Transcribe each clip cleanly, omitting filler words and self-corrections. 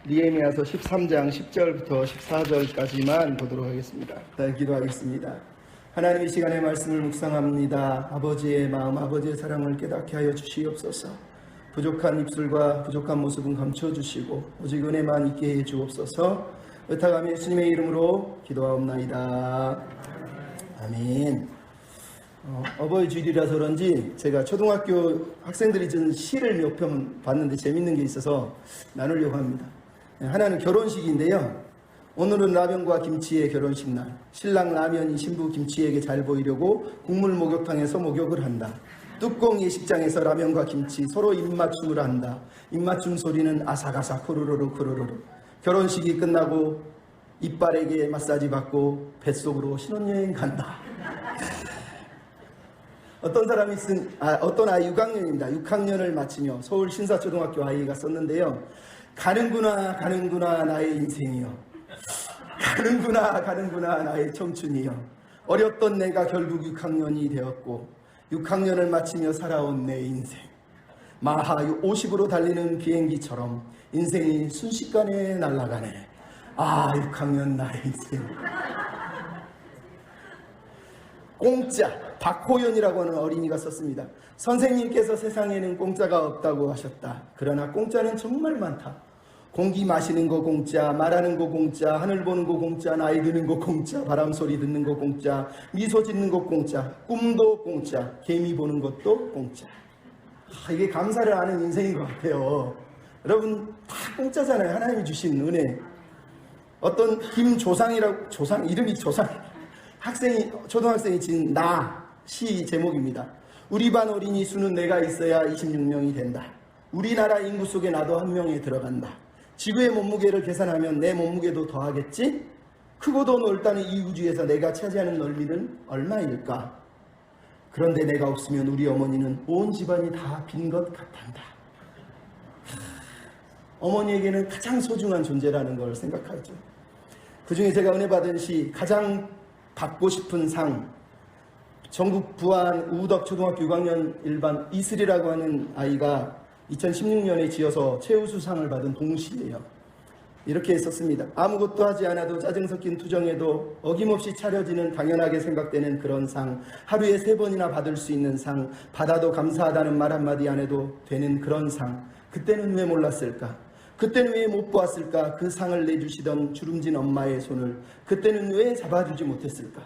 느헤미야서 13장 10절부터 14절까지만 보도록 하겠습니다. 일단 기도하겠습니다. 하나님, 이 시간에 말씀을 묵상합니다. 아버지의 마음, 아버지의 사랑을 깨닫게 하여 주시옵소서. 부족한 입술과 부족한 모습은 감춰주시고 오직 은혜만 있게 해 주옵소서. 의탁하며 예수님의 이름으로 기도하옵나이다. 아멘. 어버이 주일이라서 그런지 제가 초등학교 학생들이 준 시를 몇 편 봤는데 재밌는 게 있어서 나누려고 합니다. 하나는 결혼식인데요. 오늘은 라면과 김치의 결혼식 날. 신랑 라면이 신부 김치에게 잘 보이려고 국물 목욕탕에서 목욕을 한다. 뚜껑 예식장에서 라면과 김치 서로 입맞춤을 한다. 입맞춤 소리는 아삭아삭 후루루루 후루루루. 결혼식이 끝나고 이빨에게 마사지 받고 뱃속으로 신혼여행 간다. 어떤 아이 6학년입니다. 6학년을 마치며 서울 신사초등학교 아이가 썼는데요. 가는구나 나의 인생이여. 가는구나 나의 청춘이여. 어렸던 내가 결국 6학년이 되었고 6학년을 마치며 살아온 내 인생. 마하 50으로 달리는 비행기처럼 인생이 순식간에 날아가네. 6학년 나의 인생. 공짜, 박호연이라고 하는 어린이가 썼습니다. 선생님께서 세상에는 공짜가 없다고 하셨다. 그러나 공짜는 정말 많다. 공기 마시는 거 공짜, 말하는 거 공짜, 하늘 보는 거 공짜, 나이 드는 거 공짜, 바람 소리 듣는 거 공짜, 미소 짓는 거 공짜, 꿈도 공짜, 개미 보는 것도 공짜. 이게 감사를 하는 인생인 것 같아요. 여러분 다 공짜잖아요. 하나님이 주신 은혜. 어떤 김조상이라고, 이름이 조상, 초등학생이 지은 시 제목입니다. 우리 반 어린이 수는 내가 있어야 26명이 된다. 우리나라 인구 속에 나도 한 명에 들어간다. 지구의 몸무게를 계산하면 내 몸무게도 더하겠지? 크고도 넓다는 이 우주에서 내가 차지하는 넓이는 얼마일까? 그런데 내가 없으면 우리 어머니는 온 집안이 다 빈 것 같단다. 어머니에게는 가장 소중한 존재라는 걸 생각하죠. 그 중에 제가 은혜 받은 시, 가장 받고 싶은 상, 전국 부안 우덕 초등학교 6학년 1반 이슬이라고 하는 아이가 2016년에 지어서 최우수상을 받은 동시예요. 이렇게 썼습니다. 아무것도 하지 않아도 짜증 섞인 투정에도 어김없이 차려지는 당연하게 생각되는 그런 상, 하루에 3번이나 받을 수 있는 상, 받아도 감사하다는 말 한마디 안 해도 되는 그런 상. 그때는 왜 몰랐을까? 그때는 왜 못 보았을까? 그 상을 내주시던 주름진 엄마의 손을 그때는 왜 잡아주지 못했을까?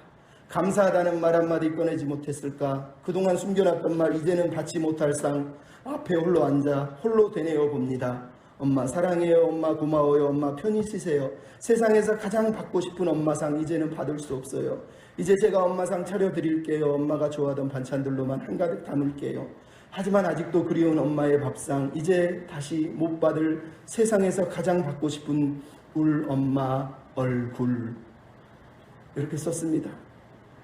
감사하다는 말 한마디 꺼내지 못했을까? 그동안 숨겨놨던 말 이제는 받지 못할 상, 앞에 홀로 앉아 홀로 되뇌어 봅니다. 엄마 사랑해요. 엄마 고마워요. 엄마 편히 쉬세요. 세상에서 가장 받고 싶은 엄마상 이제는 받을 수 없어요. 이제 제가 엄마상 차려드릴게요. 엄마가 좋아하던 반찬들로만 한가득 담을게요. 하지만 아직도 그리운 엄마의 밥상, 이제 다시 못 받을 세상에서 가장 받고 싶은 울 엄마 얼굴. 이렇게 썼습니다.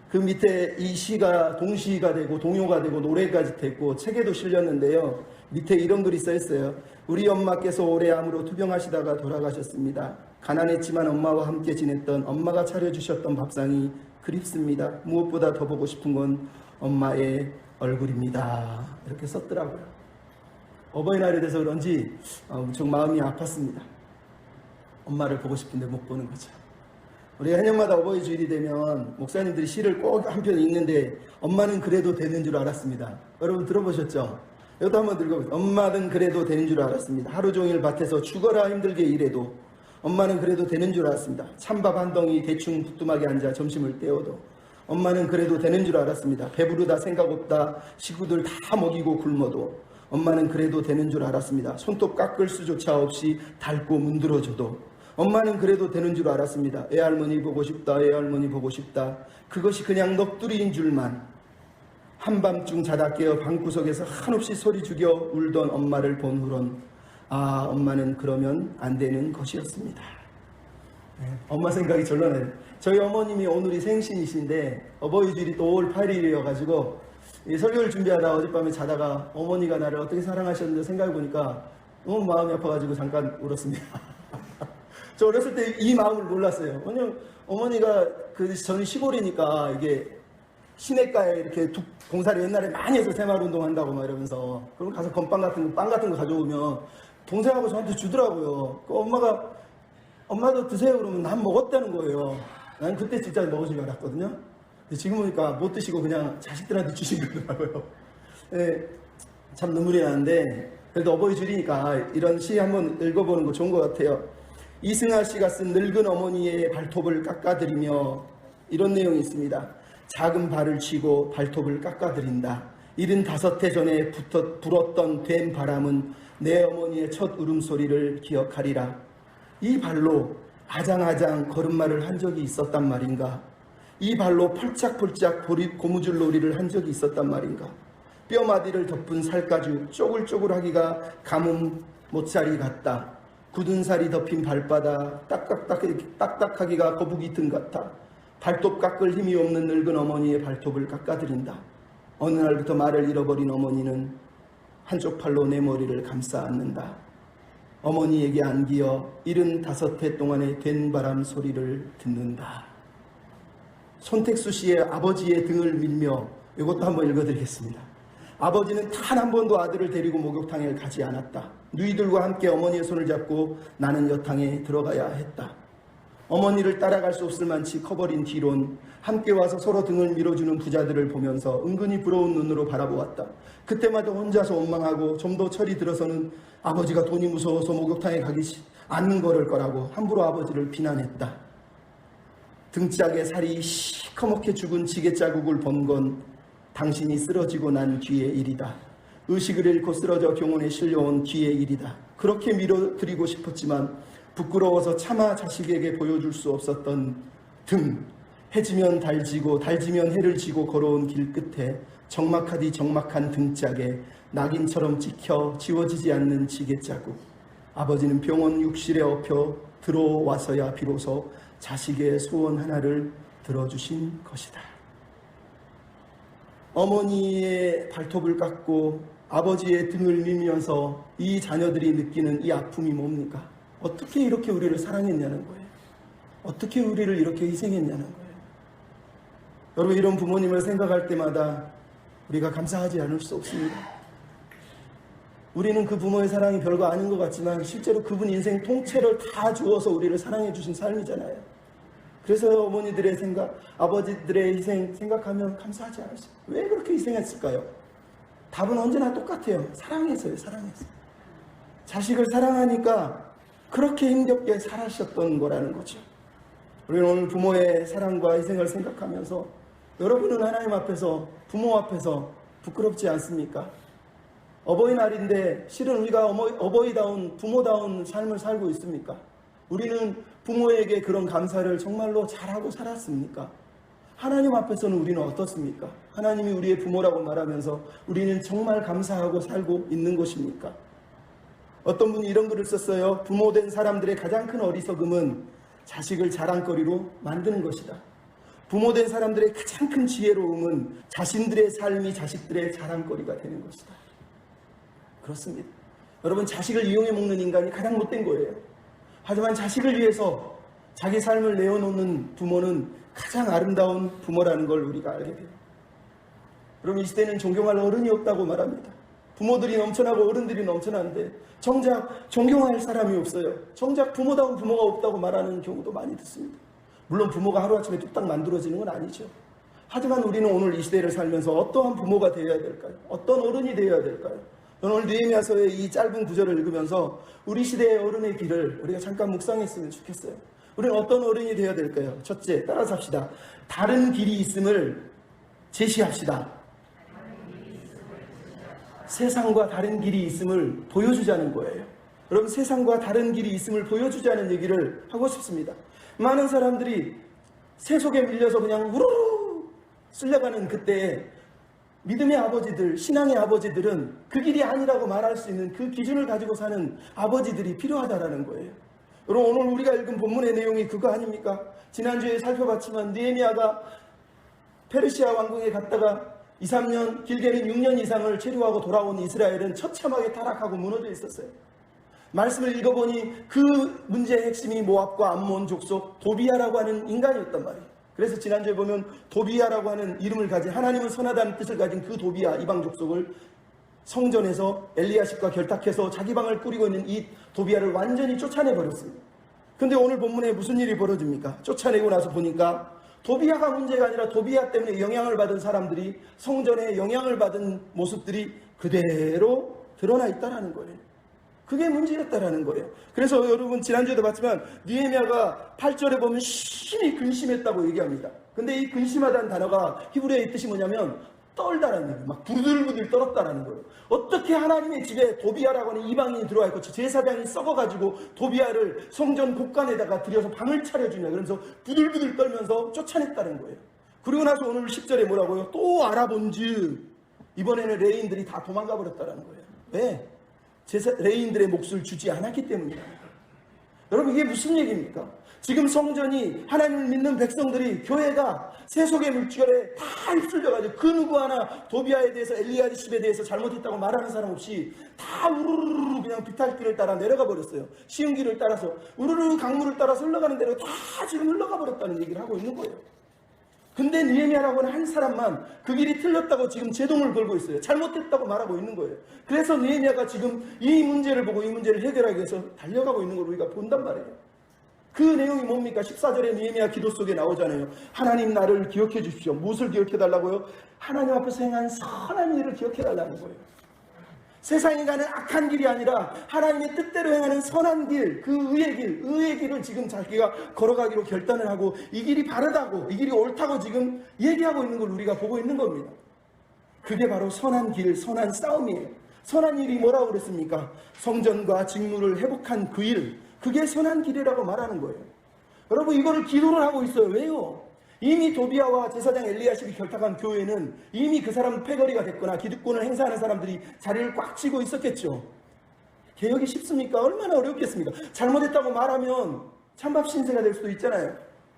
그 밑에 이 시가 동시가 되고 동요가 되고 노래까지 됐고 책에도 실렸는데요. 밑에 이런 글이 써 있어요. 우리 엄마께서 오래 암으로 투병하시다가 돌아가셨습니다. 가난했지만 엄마와 함께 지냈던 엄마가 차려주셨던 밥상이 그립습니다. 무엇보다 더 보고 싶은 건 엄마의 얼굴입니다. 이렇게 썼더라고요. 어버이날이 돼서 그런지 엄청 마음이 아팠습니다. 엄마를 보고 싶은데 못 보는 거죠. 우리가 해년마다 어버이 주일이 되면 목사님들이 시를 꼭 한 편 읽는데 엄마는 그래도 되는 줄 알았습니다. 여러분 들어보셨죠? 이것도 한번 읽어보세요. 엄마는 그래도 되는 줄 알았습니다. 하루 종일 밭에서 죽어라 힘들게 일해도 엄마는 그래도 되는 줄 알았습니다. 찬밥 한 덩이 대충 부뚜막에 앉아 점심을 때워도 엄마는 그래도 되는 줄 알았습니다. 배부르다 생각 없다 식구들 다 먹이고 굶어도 엄마는 그래도 되는 줄 알았습니다. 손톱 깎을 수조차 없이 닳고 문드러져도 엄마는 그래도 되는 줄 알았습니다. 애할머니 보고 싶다. 애할머니 보고 싶다. 그것이 그냥 넋두리인 줄만. 한밤중 자다 깨어 방구석에서 한없이 소리 죽여 울던 엄마를 본 후론 엄마는 그러면 안 되는 것이었습니다. 엄마 생각이 절로 나요. 저희 어머님이 오늘이 생신이신데 어버이 주일이 또 5월 8일이어가지고 설교를 준비하다 어젯밤에 자다가 어머니가 나를 어떻게 사랑하셨는지 생각해보니까 너무 마음이 아파가지고 잠깐 울었습니다. 저 어렸을 때 이 마음을 몰랐어요. 왜냐면 어머니가 저는 시골이니까 이게 시내가에 이렇게 봉사를 옛날에 많이 해서 새마을 운동한다고 막 이러면서 그럼 가서 건빵 같은 거, 빵 같은 거 가져오면 동생하고 저한테 주더라고요. 그 엄마가 엄마도 드세요 그러면 난 먹었다는 거예요. 난 그때 진짜 먹으신 줄 알았거든요. 근데 지금 보니까 못 드시고 그냥 자식들한테 주신 거더라고요. 네, 참 눈물이 나는데 그래도 어버이 줄이니까 이런 시 한번 읽어보는 거 좋은 것 같아요. 이승아 씨가 쓴 늙은 어머니의 발톱을 깎아드리며 이런 내용이 있습니다. 작은 발을 쥐고 발톱을 깎아드린다. 75해 전에 불었던 된 바람은 내 어머니의 첫 울음소리를 기억하리라. 이 발로 아장아장 걸음마를 한 적이 있었단 말인가? 이 발로 펄짝펄짝 고무줄 놀이를 한 적이 있었단 말인가? 뼈마디를 덮은 살가죽 쪼글쪼글하기가 가뭄 못살이 같다. 굳은 살이 덮인 발바닥 딱딱하기가 거북이 등 같아. 발톱 깎을 힘이 없는 늙은 어머니의 발톱을 깎아드린다. 어느 날부터 말을 잃어버린 어머니는 한쪽 팔로 내 머리를 감싸 안는다. 어머니에게 안기어 75해 동안의 된 바람 소리를 듣는다. 손택수 씨의 아버지의 등을 밀며 이것도 한번 읽어드리겠습니다. 아버지는 단 한 번도 아들을 데리고 목욕탕에 가지 않았다. 누이들과 함께 어머니의 손을 잡고 나는 여탕에 들어가야 했다. 어머니를 따라갈 수 없을 만치 커버린 뒤론 함께 와서 서로 등을 밀어주는 부자들을 보면서 은근히 부러운 눈으로 바라보았다. 그때마다 혼자서 원망하고 좀 더 철이 들어서는 아버지가 돈이 무서워서 목욕탕에 가기 않는 거를 거라고 함부로 아버지를 비난했다. 등짝에 살이 시커멓게 죽은 지게 자국을 본 건 당신이 쓰러지고 난 뒤의 일이다. 의식을 잃고 쓰러져 병원에 실려온 뒤의 일이다. 그렇게 밀어드리고 싶었지만 부끄러워서 차마 자식에게 보여줄 수 없었던 등, 해지면 달지고 달지면 해를 지고 걸어온 길 끝에 적막하디 적막한 등짝에 낙인처럼 찍혀 지워지지 않는 지게자국. 아버지는 병원 욕실에 엎여 들어와서야 비로소 자식의 소원 하나를 들어주신 것이다. 어머니의 발톱을 깎고 아버지의 등을 밀면서 이 자녀들이 느끼는 이 아픔이 뭡니까? 어떻게 이렇게 우리를 사랑했냐는 거예요. 어떻게 우리를 이렇게 희생했냐는 거예요. 여러분, 이런 부모님을 생각할 때마다 우리가 감사하지 않을 수 없습니다. 우리는 그 부모의 사랑이 별거 아닌 것 같지만 실제로 그분 인생 통째를 다 주어서 우리를 사랑해 주신 삶이잖아요. 그래서 어머니들의 생각, 아버지들의 희생 생각하면 감사하지 않을 수 없어요. 왜 그렇게 희생했을까요? 답은 언제나 똑같아요. 사랑해서요. 사랑해서. 자식을 사랑하니까 그렇게 힘겹게 살아셨던 거라는 거죠. 우리는 오늘 부모의 사랑과 희생을 생각하면서 여러분은 하나님 앞에서, 부모 앞에서 부끄럽지 않습니까? 어버이날인데 실은 우리가 어버이다운, 부모다운 삶을 살고 있습니까? 우리는 부모에게 그런 감사를 정말로 잘하고 살았습니까? 하나님 앞에서는 우리는 어떻습니까? 하나님이 우리의 부모라고 말하면서 우리는 정말 감사하고 살고 있는 것입니까? 어떤 분이 이런 글을 썼어요. 부모된 사람들의 가장 큰 어리석음은 자식을 자랑거리로 만드는 것이다. 부모된 사람들의 가장 큰 지혜로움은 자신들의 삶이 자식들의 자랑거리가 되는 것이다. 그렇습니다. 여러분, 자식을 이용해 먹는 인간이 가장 못된 거예요. 하지만 자식을 위해서 자기 삶을 내어놓는 부모는 가장 아름다운 부모라는 걸 우리가 알게 돼요. 여러분, 이 시대는 존경할 어른이 없다고 말합니다. 부모들이 넘쳐나고 어른들이 넘쳐나는데 정작 존경할 사람이 없어요. 정작 부모다운 부모가 없다고 말하는 경우도 많이 듣습니다. 물론 부모가 하루아침에 뚝딱 만들어지는 건 아니죠. 하지만 우리는 오늘 이 시대를 살면서 어떠한 부모가 되어야 될까요? 어떤 어른이 되어야 될까요? 저는 오늘 느헤미야서의 이 짧은 구절을 읽으면서 우리 시대의 어른의 길을 우리가 잠깐 묵상했으면 좋겠어요. 우리는 어떤 어른이 되어야 될까요? 첫째, 따라서 합시다. 다른 길이 있음을 제시합시다. 세상과 다른 길이 있음을 보여주자는 거예요. 여러분, 세상과 다른 길이 있음을 보여주자는 얘기를 하고 싶습니다. 많은 사람들이 세속에 밀려서 그냥 우르르 쓸려가는 그때에 믿음의 아버지들, 신앙의 아버지들은 그 길이 아니라고 말할 수 있는 그 기준을 가지고 사는 아버지들이 필요하다라는 거예요. 여러분, 오늘 우리가 읽은 본문의 내용이 그거 아닙니까? 지난주에 살펴봤지만 느헤미야가 페르시아 왕궁에 갔다가 2, 3년, 길게는 6년 이상을 체류하고 돌아온 이스라엘은 처참하게 타락하고 무너져 있었어요. 말씀을 읽어보니 그 문제의 핵심이 모압과 암몬 족속 도비야라고 하는 인간이었단 말이에요. 그래서 지난주에 보면 도비야라고 하는 이름을 가진, 하나님은 선하다는 뜻을 가진 그 도비야 이방 족속을 성전에서 엘리야십과 결탁해서 자기 방을 꾸리고 있는 이 도비아를 완전히 쫓아내버렸습니다. 근데 오늘 본문에 무슨 일이 벌어집니까? 쫓아내고 나서 보니까 도비아가 문제가 아니라 도비아 때문에 영향을 받은 사람들이, 성전에 영향을 받은 모습들이 그대로 드러나 있다라는 거예요. 그게 문제였다라는 거예요. 그래서 여러분 지난주에도 봤지만 느헤미야가 8절에 보면 심히 근심했다고 얘기합니다. 근데 이 근심하다는 단어가 히브리어의 뜻이 뭐냐면 떨다라는 얘기예요. 막 부들부들 떨었다라는 거예요. 어떻게 하나님의 집에 도비아라고 하는 이방인이 들어와 있고 제사장이 썩어가지고 도비아를 성전 곳간에다가 들여서 방을 차려주냐, 그러면서 부들부들 떨면서 쫓아냈다는 거예요. 그리고 나서 오늘 10절에 뭐라고요? 또 알아본즉 이번에는 레인들이 다 도망가 버렸다는 거예요. 왜? 레인들의 몫을 주지 않았기 때문이다. 여러분, 이게 무슨 얘기입니까? 지금 성전이, 하나님을 믿는 백성들이, 교회가 세속의 물결에 다 휩쓸려가지고 그 누구 하나 도비아에 대해서, 엘리야십에 대해서 잘못했다고 말하는 사람 없이 다 우르르르 그냥 비탈길을 따라 내려가 버렸어요. 쉬운 길을 따라서 우르르 강물을 따라서 흘러가는 대로 다 지금 흘러가 버렸다는 얘기를 하고 있는 거예요. 근데 느헤미야라고 하는 한 사람만 그 길이 틀렸다고 지금 제동을 걸고 있어요. 잘못했다고 말하고 있는 거예요. 그래서 느헤미야가 지금 이 문제를 보고 이 문제를 해결하기 위해서 달려가고 있는 걸 우리가 본단 말이에요. 그 내용이 뭡니까? 14절에 느헤미야 기도 속에 나오잖아요. 하나님 나를 기억해 주십시오. 무엇을 기억해 달라고요? 하나님 앞에서 행한 선한 일을 기억해 달라는 거예요. 세상이 가는 악한 길이 아니라 하나님의 뜻대로 행하는 선한 길, 그 의의 길을 지금 자기가 걸어가기로 결단을 하고 이 길이 바르다고, 이 길이 옳다고 지금 얘기하고 있는 걸 우리가 보고 있는 겁니다. 그게 바로 선한 길, 선한 싸움이에요. 선한 일이 뭐라고 그랬습니까? 성전과 직무를 회복한 그 일, 그게 선한 길이라고 말하는 거예요. 여러분, 이거를 기도를 하고 있어요. 왜요? 이미 도비아와 제사장 엘리야십이 결탁한 교회는 이미 그 사람 패거리가 됐거나 기득권을 행사하는 사람들이 자리를 꽉 쥐고 있었겠죠. 개혁이 쉽습니까? 얼마나 어렵겠습니까? 잘못했다고 말하면 찬밥 신세가 될 수도 있잖아요.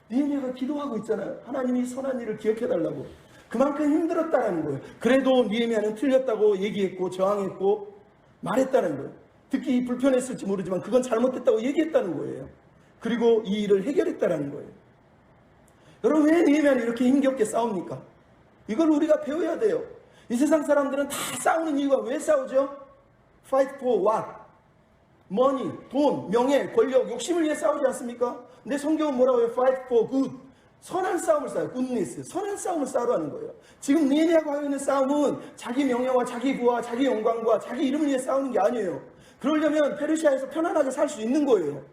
느헤미야가 기도하고 있잖아요. 하나님이 선한 일을 기억해달라고. 그만큼 힘들었다는 거예요. 그래도 느헤미야는 틀렸다고 얘기했고 저항했고 말했다는 거예요. 듣기 불편했을지 모르지만 그건 잘못됐다고 얘기했다는 거예요. 그리고 이 일을 해결했다는 거예요. 여러분, 왜 느헤미야는 이렇게 힘겹게 싸웁니까? 이걸 우리가 배워야 돼요. 이 세상 사람들은 다 싸우는 이유가 왜 싸우죠? Fight for what? Money, 돈, 명예, 권력, 욕심을 위해 싸우지 않습니까? 근데 성경은 뭐라고 해요? Fight for good. 선한 싸움을 싸워요. goodness. 선한 싸움을 싸우라는 거예요. 지금 느헤미야가 하고 있는 싸움은 자기 명예와 자기 부와 자기 영광과 자기 이름을 위해 싸우는 게 아니에요. 그러려면 페르시아에서 편안하게 살 수 있는 거예요.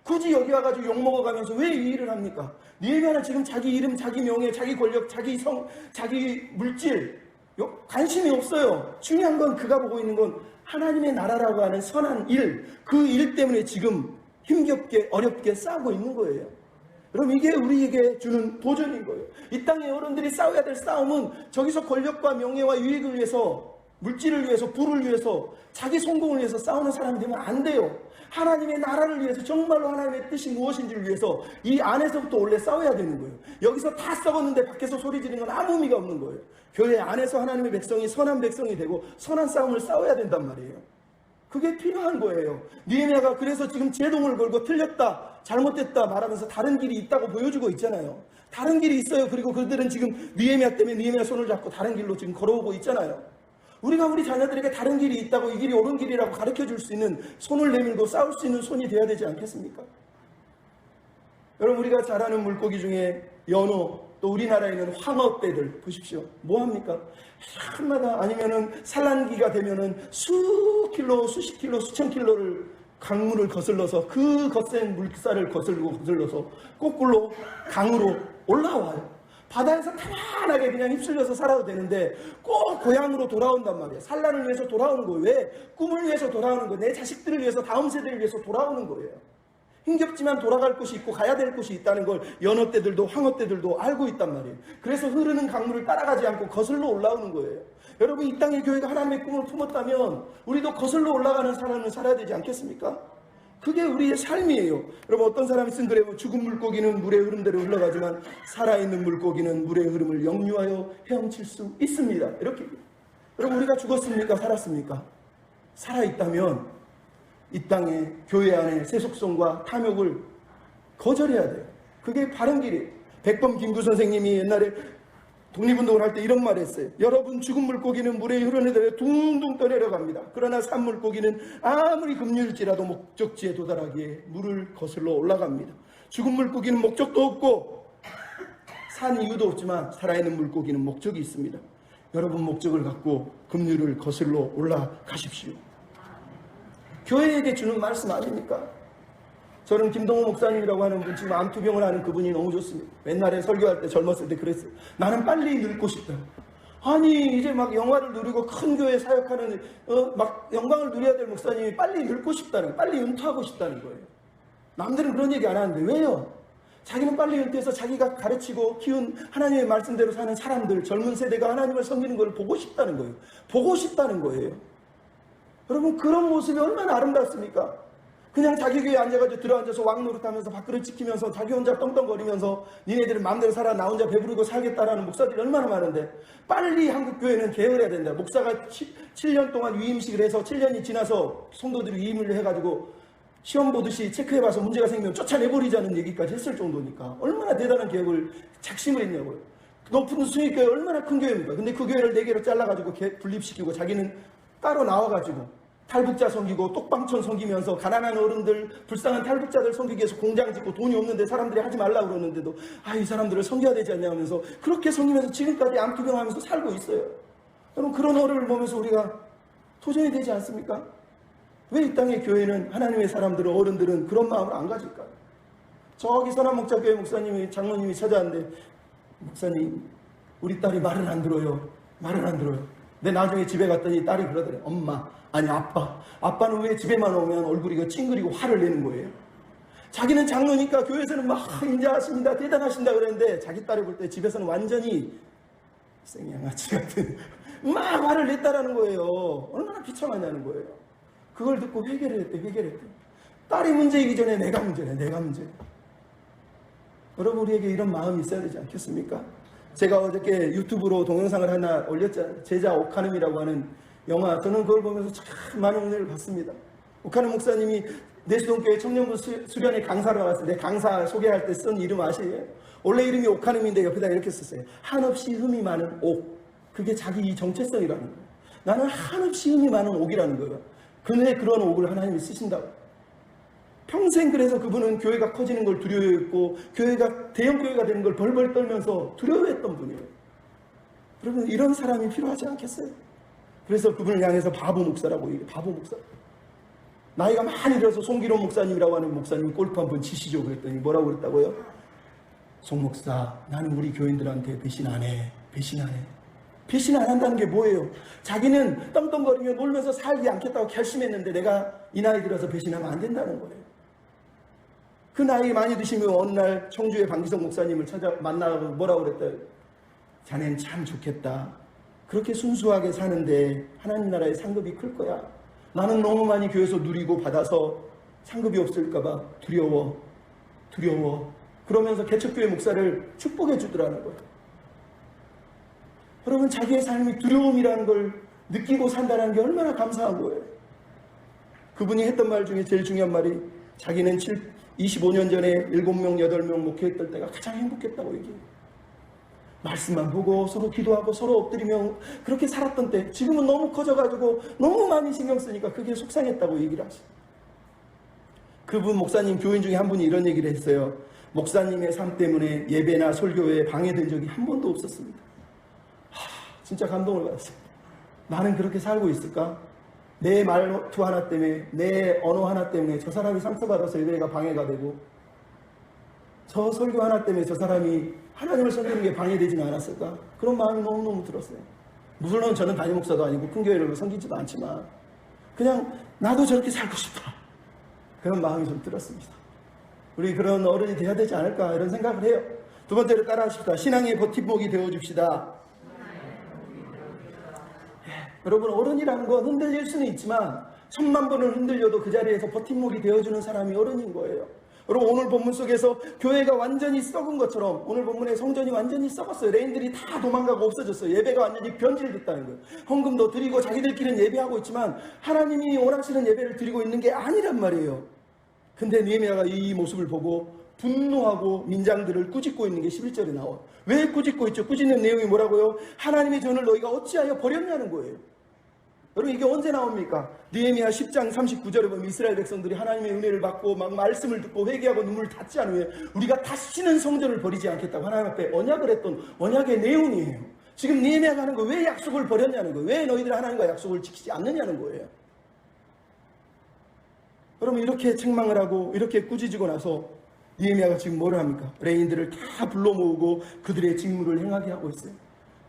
굳이 여기 와가지고 욕먹어가면서 왜 이 일을 합니까? 느헤미야는 지금 자기 이름, 자기 명예, 자기 권력, 자기 성, 자기 물질 관심이 없어요. 중요한 건 그가 보고 있는 건 하나님의 나라라고 하는 선한 일, 그 일 때문에 지금 힘겹게 어렵게 싸우고 있는 거예요. 그럼 이게 우리에게 주는 도전인 거예요. 이 땅의 어른들이 싸워야 될 싸움은 저기서 권력과 명예와 유익을 위해서, 물질을 위해서, 부를 위해서, 자기 성공을 위해서 싸우는 사람이 되면 안 돼요. 하나님의 나라를 위해서, 정말로 하나님의 뜻이 무엇인지를 위해서 이 안에서부터 원래 싸워야 되는 거예요. 여기서 다 썩었는데 밖에서 소리 지르는 건 아무 의미가 없는 거예요. 교회 안에서 하나님의 백성이 선한 백성이 되고 선한 싸움을 싸워야 된단 말이에요. 그게 필요한 거예요. 느헤미야가 그래서 지금 제동을 걸고 틀렸다, 잘못됐다 말하면서 다른 길이 있다고 보여주고 있잖아요. 다른 길이 있어요. 그리고 그들은 지금 느헤미야 때문에 느헤미야 손을 잡고 다른 길로 지금 걸어오고 있잖아요. 우리가 우리 자녀들에게 다른 길이 있다고, 이 길이 옳은 길이라고 가르쳐 줄 수 있는, 손을 내밀고 싸울 수 있는 손이 되어야 되지 않겠습니까? 여러분, 우리가 잘 아는 물고기 중에 연어, 또 우리나라에는 황어떼들 보십시오. 뭐 합니까? 한마다 아니면은 산란기가 되면은 수킬로, 수십 킬로, 수천 킬로를 강물을 거슬러서 그 거센 물살을 거슬러서 거꾸로 강으로 올라와요. 바다에서 편안하게 그냥 휩쓸려서 살아도 되는데 꼭 고향으로 돌아온단 말이에요. 산란을 위해서 돌아오는 거예요. 왜? 꿈을 위해서 돌아오는 거예요. 내 자식들을 위해서, 다음 세대를 위해서 돌아오는 거예요. 힘겹지만 돌아갈 곳이 있고 가야 될 곳이 있다는 걸 연어떼들도 황어떼들도 알고 있단 말이에요. 그래서 흐르는 강물을 따라가지 않고 거슬러 올라오는 거예요. 여러분, 이 땅의 교회가 하나님의 꿈을 품었다면 우리도 거슬러 올라가는 삶을 살아야 되지 않겠습니까? 그게 우리의 삶이에요. 여러분, 어떤 사람이 쓴 글에 죽은 물고기는 물의 흐름대로 흘러가지만 살아있는 물고기는 물의 흐름을 역류하여 헤엄칠 수 있습니다. 이렇게. 여러분, 우리가 죽었습니까? 살았습니까? 살아있다면 이 땅에, 교회 안에 세속성과 탐욕을 거절해야 돼요. 그게 바른 길이에요. 백범 김구 선생님이 옛날에 독립운동을 할 때 이런 말 했어요. 여러분, 죽은 물고기는 물에 흐르내려 둥둥 떠내려갑니다. 그러나 산 물고기는 아무리 급류일지라도 목적지에 도달하기에 물을 거슬러 올라갑니다. 죽은 물고기는 목적도 없고 산 이유도 없지만 살아있는 물고기는 목적이 있습니다. 여러분, 목적을 갖고 급류를 거슬러 올라가십시오. 교회에게 주는 말씀 아닙니까? 저는 김동호 목사님이라고 하는 분, 지금 암투병을 하는 그분이 너무 좋습니다. 옛날에 설교할 때 젊었을 때 그랬어요. 나는 빨리 늙고 싶다. 아니, 이제 막 영화를 누리고 큰 교회 사역하는 막 영광을 누려야 될 목사님이 빨리 늙고 싶다는, 빨리 은퇴하고 싶다는 거예요. 남들은 그런 얘기 안 하는데 왜요? 자기는 빨리 은퇴해서 자기가 가르치고 키운 하나님의 말씀대로 사는 사람들, 젊은 세대가 하나님을 섬기는 걸 보고 싶다는 거예요. 보고 싶다는 거예요. 여러분, 그런 모습이 얼마나 아름답습니까? 그냥 자기 교회에 앉아가지고 들어앉아서 왕노릇하면서 밥그릇 지키면서 자기 혼자 떵떵거리면서 니네들은 마음대로 살아, 나 혼자 배부르고 살겠다라는 목사들이 얼마나 많은데, 빨리 한국교회는 개혁을 해야 된다. 목사가 7년 동안 위임식을 해서 7년이 지나서 성도들이 위임을 해가지고 시험 보듯이 체크해봐서 문제가 생기면 쫓아내버리자는 얘기까지 했을 정도니까 얼마나 대단한 개혁을 작심을 했냐고요. 높은 수익교회 얼마나 큰 교회입니까? 근데 그 교회를 4개로 잘라가지고 분립시키고 자기는 따로 나와가지고 탈북자 섬기고 똑방촌 섬기면서 가난한 어른들, 불쌍한 탈북자들 섬기기 위해서 공장 짓고 돈이 없는데 사람들이 하지 말라고 그러는데도 이 사람들을 섬겨야 되지 않냐 하면서 그렇게 섬기면서 지금까지 암투병하면서 살고 있어요. 여러분, 그런 어른을 보면서 우리가 도전이 되지 않습니까? 왜 이 땅의 교회는, 하나님의 사람들은, 어른들은 그런 마음을 안 가질까요? 저기 선한목자교회 목사님이, 장로님이 찾아왔는데, 목사님, 우리 딸이 말을 안 들어요. 말을 안 들어요. 근데 나중에 집에 갔더니 딸이 그러더래요. 엄마, 아니 아빠는 왜 집에만 오면 얼굴이 찡그리고 화를 내는 거예요? 자기는 장로니까 교회에서는 막 인자하십니다, 대단하신다 그랬는데 자기 딸이 볼 때 집에서는 완전히 생양아치 같은 막 화를 냈다라는 거예요. 얼마나 비참하냐는 거예요. 그걸 듣고 회개를 했대. 딸이 문제이기 전에 내가 문제네. 여러분, 우리에게 이런 마음이 있어야 되지 않겠습니까? 제가 어저께 유튜브로 동영상을 하나 올렸잖아요. 제자 오카눔이라고 하는 영화. 저는 그걸 보면서 참 많은 은혜를 받습니다. 오카눔 목사님이 내수동교회 청년부 수련회 강사로 나왔을 때 강사 소개할 때 쓴 이름 아시에요? 원래 이름이 오카눔인데 옆에다 이렇게 썼어요. 한없이 흠이 많은 옥. 그게 자기 정체성이라는 거예요. 나는 한없이 흠이 많은 옥이라는 거예요. 근데 그런 옥을 하나님이 쓰신다고. 평생 그래서 그분은 교회가 커지는 걸 두려워했고 교회가 대형 교회가 되는 걸 벌벌 떨면서 두려워했던 분이에요. 여러분, 이런 사람이 필요하지 않겠어요? 그래서 그분을 향해서 바보 목사라고 얘기해요. 바보 목사. 나이가 많이 들어서 송기론 목사님이라고 하는 목사님이 골프 한번 치시죠 그랬더니 뭐라고 그랬다고요? 송 목사, 나는 우리 교인들한테 배신 안 해. 배신 안 한다는 게 뭐예요? 자기는 떵떵거리며 놀면서 살지 않겠다고 결심했는데 내가 이 나이 들어서 배신하면 안 된다는 거예요. 그 나이 많이 드시면 어느 날 청주의 방기석 목사님을 만나고 뭐라고 그랬어요? 자넨 참 좋겠다. 그렇게 순수하게 사는데 하나님 나라의 상급이 클 거야. 나는 너무 많이 교회에서 누리고 받아서 상급이 없을까봐 두려워. 그러면서 개척교회 목사를 축복해 주더라는 거예요. 여러분, 자기의 삶이 두려움이라는 걸 느끼고 산다는 게 얼마나 감사한 거예요. 그분이 했던 말 중에 제일 중요한 말이 자기는 25년 전에 7명, 8명 목회했던 때가 가장 행복했다고 얘기해요. 말씀만 보고 서로 기도하고 서로 엎드리며 그렇게 살았던 때, 지금은 너무 커져가지고 너무 많이 신경 쓰니까 그게 속상했다고 얘기를 하시죠. 그분 목사님 교인 중에 한 분이 이런 얘기를 했어요. 목사님의 삶 때문에 예배나 설교에 방해된 적이 한 번도 없었습니다. 진짜 감동을 받았어요. 나는 그렇게 살고 있을까? 내 말투 하나 때문에, 내 언어 하나 때문에 저 사람이 상처받아서 예배가 방해가 되고, 저 설교 하나 때문에 저 사람이 하나님을 섬기는 게 방해되지는 않았을까? 그런 마음이 너무너무 들었어요. 물론 저는 담임 목사도 아니고 큰 교회를 섬기지도 않지만 그냥 나도 저렇게 살고 싶다, 그런 마음이 좀 들었습니다. 우리 그런 어른이 돼야 되지 않을까 이런 생각을 해요. 두 번째로 따라하십시다. 신앙의 버팀목이 되어줍시다. 여러분, 어른이라는 건 흔들릴 수는 있지만 1000만 번을 흔들려도 그 자리에서 버팀목이 되어주는 사람이 어른인 거예요. 여러분, 오늘 본문 속에서 교회가 완전히 썩은 것처럼 오늘 본문의 성전이 완전히 썩었어요. 레인들이 다 도망가고 없어졌어요. 예배가 완전히 변질됐다는 거예요. 헌금도 드리고 자기들끼리는 예배하고 있지만 하나님이 원하시는 예배를 드리고 있는 게 아니란 말이에요. 근데 느헤미야가 이 모습을 보고 분노하고 민장들을 꾸짖고 있는 게 11절에 나와요. 왜 꾸짖고 있죠? 꾸짖는 내용이 뭐라고요? 하나님의 전을 너희가 어찌하여 버렸냐는 거예요. 여러분 이게 언제 나옵니까? 느헤미야 10장 39절에 보면 이스라엘 백성들이 하나님의 은혜를 받고 막 말씀을 듣고 회개하고 눈물을 닫지 않으면 우리가 다시는 성전을 버리지 않겠다고 하나님 앞에 언약을 했던 언약의 내용이에요. 지금 느헤미야가 하는 거 왜 약속을 버렸냐는 거예요. 왜 너희들 하나님과 약속을 지키지 않느냐는 거예요. 여러분 이렇게 책망을 하고 이렇게 꾸짖고 나서 느헤미야가 지금 뭘 합니까? 레인들을 다 불러 모으고 그들의 직무를 행하게 하고 있어요.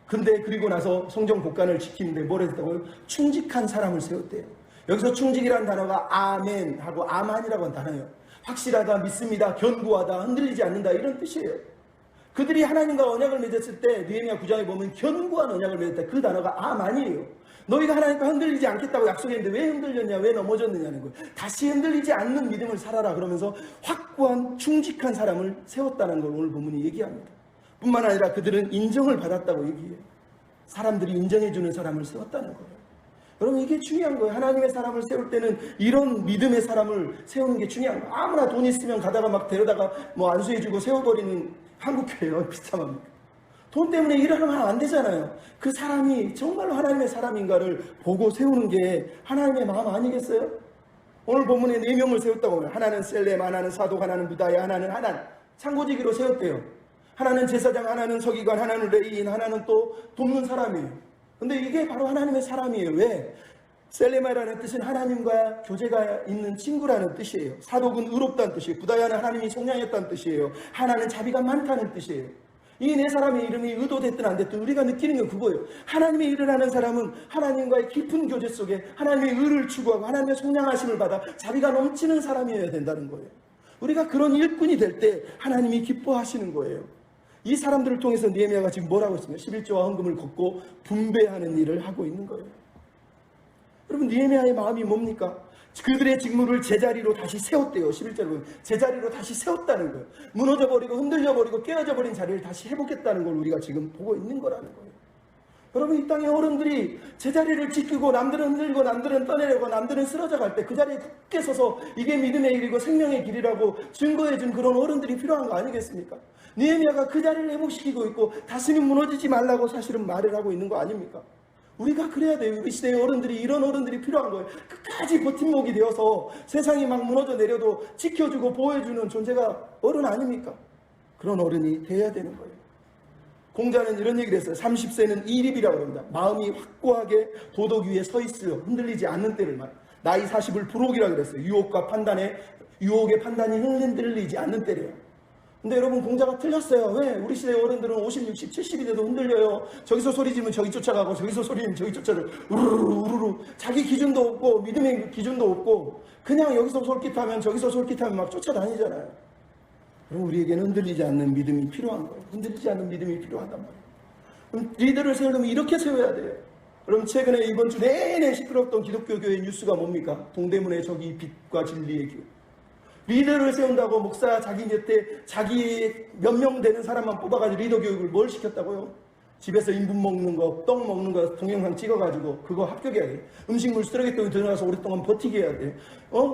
근데 그리고 나서 성전 곳간을 지키는데 뭘 했다고요? 충직한 사람을 세웠대요. 여기서 충직이라는 단어가 아멘하고 아만이라고 하는 단어예요. 확실하다, 믿습니다, 견고하다, 흔들리지 않는다 이런 뜻이에요. 그들이 하나님과 언약을 맺었을 때 느헤미야 9장에 보면 견고한 언약을 맺었다. 그 단어가 아만이에요. 너희가 하나님과 흔들리지 않겠다고 약속했는데 왜 흔들렸냐, 왜 넘어졌느냐는 거예요. 다시 흔들리지 않는 믿음을 살아라 그러면서 확고한 충직한 사람을 세웠다는 걸 오늘 본문이 얘기합니다. 뿐만 아니라 그들은 인정을 받았다고 얘기해요. 사람들이 인정해주는 사람을 세웠다는 거예요. 여러분 이게 중요한 거예요. 하나님의 사람을 세울 때는 이런 믿음의 사람을 세우는 게 중요한 거예요. 아무나 돈 있으면 가다가 막 데려다가 뭐 안수해주고 세워버리는 한국교회요. 비참합니다. 돈 때문에 일을 하면 안 되잖아요. 그 사람이 정말로 하나님의 사람인가를 보고 세우는 게 하나님의 마음 아니겠어요? 오늘 본문에 4명을 세웠다고 하면 하나는 셀렘, 하나는 사독, 하나는 무다야, 하나는 하난 창고지기로 세웠대요. 하나는 제사장, 하나는 서기관, 하나는 레위인, 하나는 또 돕는 사람이에요. 근데 이게 바로 하나님의 사람이에요. 왜? 셀레마라는 뜻은 하나님과 교제가 있는 친구라는 뜻이에요. 사독은 의롭다는 뜻이에요. 부다야는 하나님이 속량했다는 뜻이에요. 하나는 자비가 많다는 뜻이에요. 이 4사람의 이름이 의도됐든 안 됐든 우리가 느끼는 건 그거예요. 하나님의 일을 하는 사람은 하나님과의 깊은 교제 속에 하나님의 의를 추구하고 하나님의 속량하심을 받아 자비가 넘치는 사람이어야 된다는 거예요. 우리가 그런 일꾼이 될 때 하나님이 기뻐하시는 거예요. 이 사람들을 통해서 느헤미야가 지금 뭘 하고 있습니까? 11조와 헌금을 걷고 분배하는 일을 하고 있는 거예요. 여러분 느헤미야의 마음이 뭡니까? 그들의 직무를 제자리로 다시 세웠대요. 11절에 보면 제자리로 다시 세웠다는 거예요. 무너져버리고 흔들려버리고 깨어져버린 자리를 다시 회복했다는 걸 우리가 지금 보고 있는 거라는 거예요. 여러분 이 땅의 어른들이 제자리를 지키고 남들은 흔들고 남들은 떠내려고 남들은 쓰러져 갈 때 그 자리에 굳게 서서 이게 믿음의 길이고 생명의 길이라고 증거해준 그런 어른들이 필요한 거 아니겠습니까? 느헤미야가 그 자리를 회복시키고 있고 다시는 무너지지 말라고 사실은 말을 하고 있는 거 아닙니까? 우리가 그래야 돼요. 우리 시대의 어른들이 이런 어른들이 필요한 거예요. 끝까지 버팀목이 되어서 세상이 막 무너져 내려도 지켜주고 보호해주는 존재가 어른 아닙니까? 그런 어른이 돼야 되는 거예요. 공자는 이런 얘기를 했어요. 30세는 이립이라고 합니다. 마음이 확고하게 도덕 위에 서 있으려 흔들리지 않는 때를 말. 나이 40을 불혹이라고 그랬어요. 유혹의 판단이 흔들리지 않는 때래요. 근데 여러분 공자가 틀렸어요. 왜? 우리 시대 어른들은 50, 60, 70이 돼도 흔들려요. 저기서 소리 지르면 저기 쫓아가고 저기서 소리 지르면 저기 쫓아가고 우르르 자기 기준도 없고 믿음의 기준도 없고 그냥 여기서 솔깃하면 저기서 솔깃하면 막 쫓아다니잖아요. 그럼 우리에게는 흔들리지 않는 믿음이 필요한 거예요. 흔들리지 않는 믿음이 필요하단 말이에요. 그럼 리더를 세우려면 이렇게 세워야 돼요. 그럼 최근에 이번 주 내내 시끄럽던 기독교 교회 뉴스가 뭡니까? 동대문의 저기 빛과 진리의 교회. 리더를 세운다고 목사 자기 곁에 자기 몇 명 되는 사람만 뽑아가지고 리더 교육을 뭘 시켰다고요? 집에서 인분 먹는 거, 떡 먹는 거 동영상 찍어가지고 그거 합격해야 돼. 음식물 쓰레기통에 들어가서 오랫동안 버티게 해야 돼.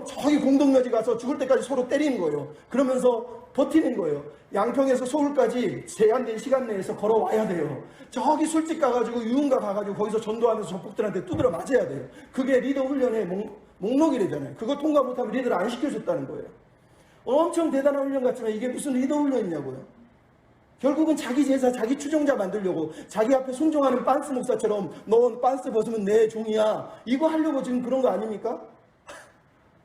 저기 공동묘지 가서 죽을 때까지 서로 때리는 거예요. 그러면서 버티는 거예요. 양평에서 서울까지 제한된 시간 내에서 걸어와야 돼요. 저기 술집 가가지고 유흥가 가가지고 거기서 전도하면서 적복들한테 두드려 맞아야 돼요. 그게 리더 훈련의 목록이래잖아요. 그거 통과 못하면 리더를 안 시켜줬다는 거예요. 엄청 대단한 훈련 같지만 이게 무슨 리더 훈련이냐고요. 결국은 자기 제사, 자기 추종자 만들려고 자기 앞에 순종하는 빤스 목사처럼 너 빤스 벗으면 내 종이야. 이거 하려고 지금 그런 거 아닙니까?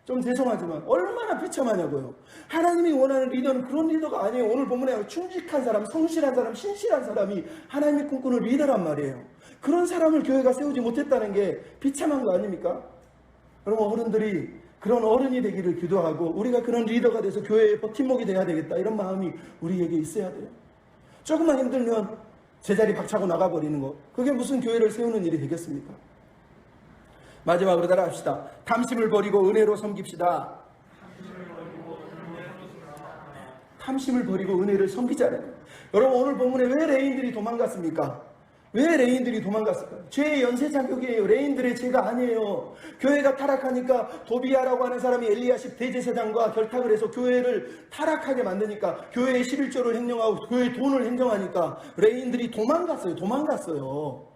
좀 죄송하지만 얼마나 비참하냐고요. 하나님이 원하는 리더는 그런 리더가 아니에요. 오늘 본문에 충직한 사람, 성실한 사람, 신실한 사람이 하나님이 꿈꾸는 리더란 말이에요. 그런 사람을 교회가 세우지 못했다는 게 비참한 거 아닙니까? 여러분 어른들이 그런 어른이 되기를 기도하고 우리가 그런 리더가 돼서 교회의 버팀목이 돼야 되겠다 이런 마음이 우리에게 있어야 돼요. 조금만 힘들면 제자리 박차고 나가버리는 거 그게 무슨 교회를 세우는 일이 되겠습니까? 마지막으로 따라합시다. 탐심을 버리고 은혜로 섬깁시다. 탐심을 버리고 은혜를 섬기자래요. 여러분 오늘 본문에 왜 레인들이 도망갔습니까? 왜 레인들이 도망갔을까요? 죄의 연쇄 자격이에요. 레인들의 죄가 아니에요. 교회가 타락하니까 도비아라고 하는 사람이 엘리야십 대제사장과 결탁을 해서 교회를 타락하게 만드니까 교회의 11조를 행령하고 교회의 돈을 행정하니까 레인들이 도망갔어요.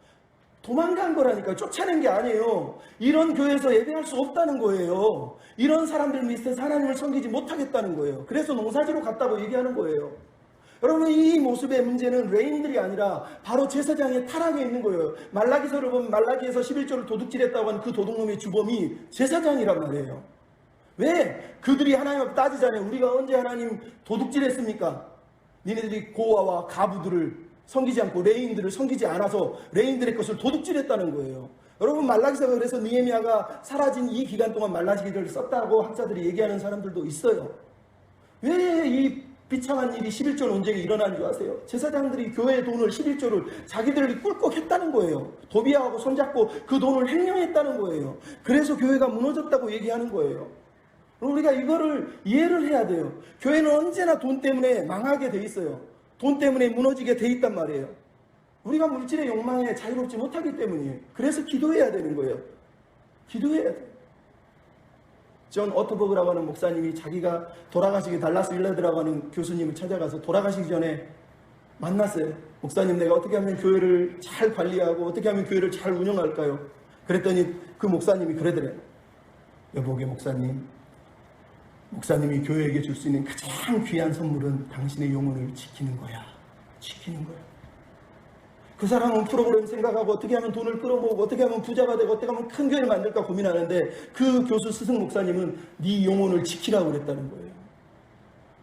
도망간 거라니까요. 쫓아낸 게 아니에요. 이런 교회에서 예배할 수 없다는 거예요. 이런 사람들 밑에서 하나님을 섬기지 못하겠다는 거예요. 그래서 농사지로 갔다고 얘기하는 거예요. 여러분, 이 모습의 문제는 레인들이 아니라 바로 제사장의 타락에 있는 거예요. 말라기서를 보면 말라기에서 11조를 도둑질했다고 하는 그 도둑놈의 주범이 제사장이란 말이에요. 왜? 그들이 하나님 앞에 따지잖아요. 우리가 언제 하나님 도둑질했습니까? 니네들이 고아와 가부들을 섬기지 않고 레인들을 섬기지 않아서 레인들의 것을 도둑질했다는 거예요. 여러분, 말라기서가 그래서 느헤미야가 사라진 이 기간 동안 말라기를 썼다고 학자들이 얘기하는 사람들도 있어요. 왜 이 비참한 일이 11조 논쟁이 일어나는 줄 아세요? 제사장들이 교회의 돈을 11조를 자기들이 꿀꺽했다는 거예요. 도비아하고 손잡고 그 돈을 횡령했다는 거예요. 그래서 교회가 무너졌다고 얘기하는 거예요. 우리가 이거를 이해를 해야 돼요. 교회는 언제나 돈 때문에 망하게 돼 있어요. 돈 때문에 무너지게 돼 있단 말이에요. 우리가 물질의 욕망에 자유롭지 못하기 때문이에요. 그래서 기도해야 되는 거예요. 기도해야 돼요. 존 오토버그라고 하는 목사님이 자기가 돌아가시기 달라스 윌레드라고 하는 교수님을 찾아가서 돌아가시기 전에 만났어요. 목사님, 내가 어떻게 하면 교회를 잘 관리하고 어떻게 하면 교회를 잘 운영할까요? 그랬더니 그 목사님이 그러더래요. 여보게 목사님이 교회에게 줄 수 있는 가장 귀한 선물은 당신의 영혼을 지키는 거야. 지키는 거야. 그 사람은 프로그램 생각하고 어떻게 하면 돈을 끌어모으고 어떻게 하면 부자가 되고 어떻게 하면 큰 교회를 만들까 고민하는데 그 교수 스승 목사님은 네 영혼을 지키라고 그랬다는 거예요.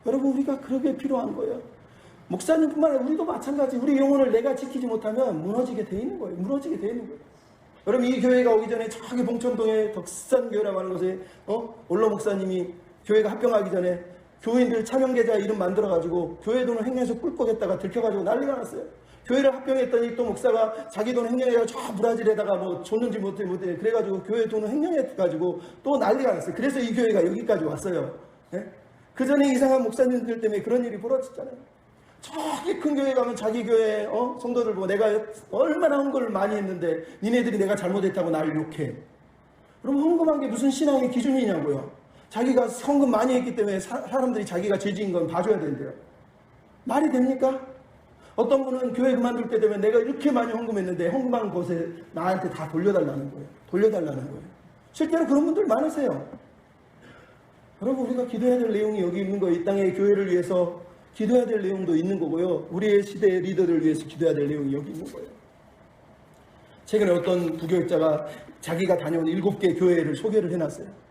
여러분, 우리가 그러게 필요한 거예요. 목사님뿐만 아니라 우리도 마찬가지. 우리 영혼을 내가 지키지 못하면 무너지게 돼 있는 거예요. 무너지게 돼 있는 거예요. 여러분, 이 교회가 오기 전에 저기 봉천동에 덕산교회라고 하는 곳에 올로 목사님이 교회가 합병하기 전에 교인들 차명계좌 이름 만들어가지고 교회 돈을 횡령해서 꿀꺽했다가 들켜가지고 난리가 났어요. 교회를 합병했더니 또 목사가 자기 돈 횡령해서 저 브라질에다가 뭐 줬는지 못해 그래가지고 교회 돈을 횡령해가지고 또 난리가 났어요. 그래서 이 교회가 여기까지 왔어요. 네? 그 전에 이상한 목사님들 때문에 그런 일이 벌어졌잖아요. 저기 큰 교회 가면 자기 교회 성도들 보고 내가 얼마나 헌금을 많이 했는데 니네들이 내가 잘못했다고 나를 욕해. 그럼 헌금한 게 무슨 신앙의 기준이냐고요. 자기가 헌금 많이 했기 때문에 사람들이 자기가 죄지은 건 봐줘야 된대요. 말이 됩니까? 어떤 분은 교회 그만둘 때 되면 내가 이렇게 많이 헌금했는데 헌금한 곳에 나한테 다 돌려달라는 거예요. 실제로 그런 분들 많으세요. 여러분, 우리가 기도해야 될 내용이 여기 있는 거예요. 이 땅의 교회를 위해서 기도해야 될 내용도 있는 거고요. 우리의 시대의 리더를 위해서 기도해야 될 내용이 여기 있는 거예요. 최근에 어떤 부교육자가 자기가 다녀온 7개 교회를 소개를 해놨어요.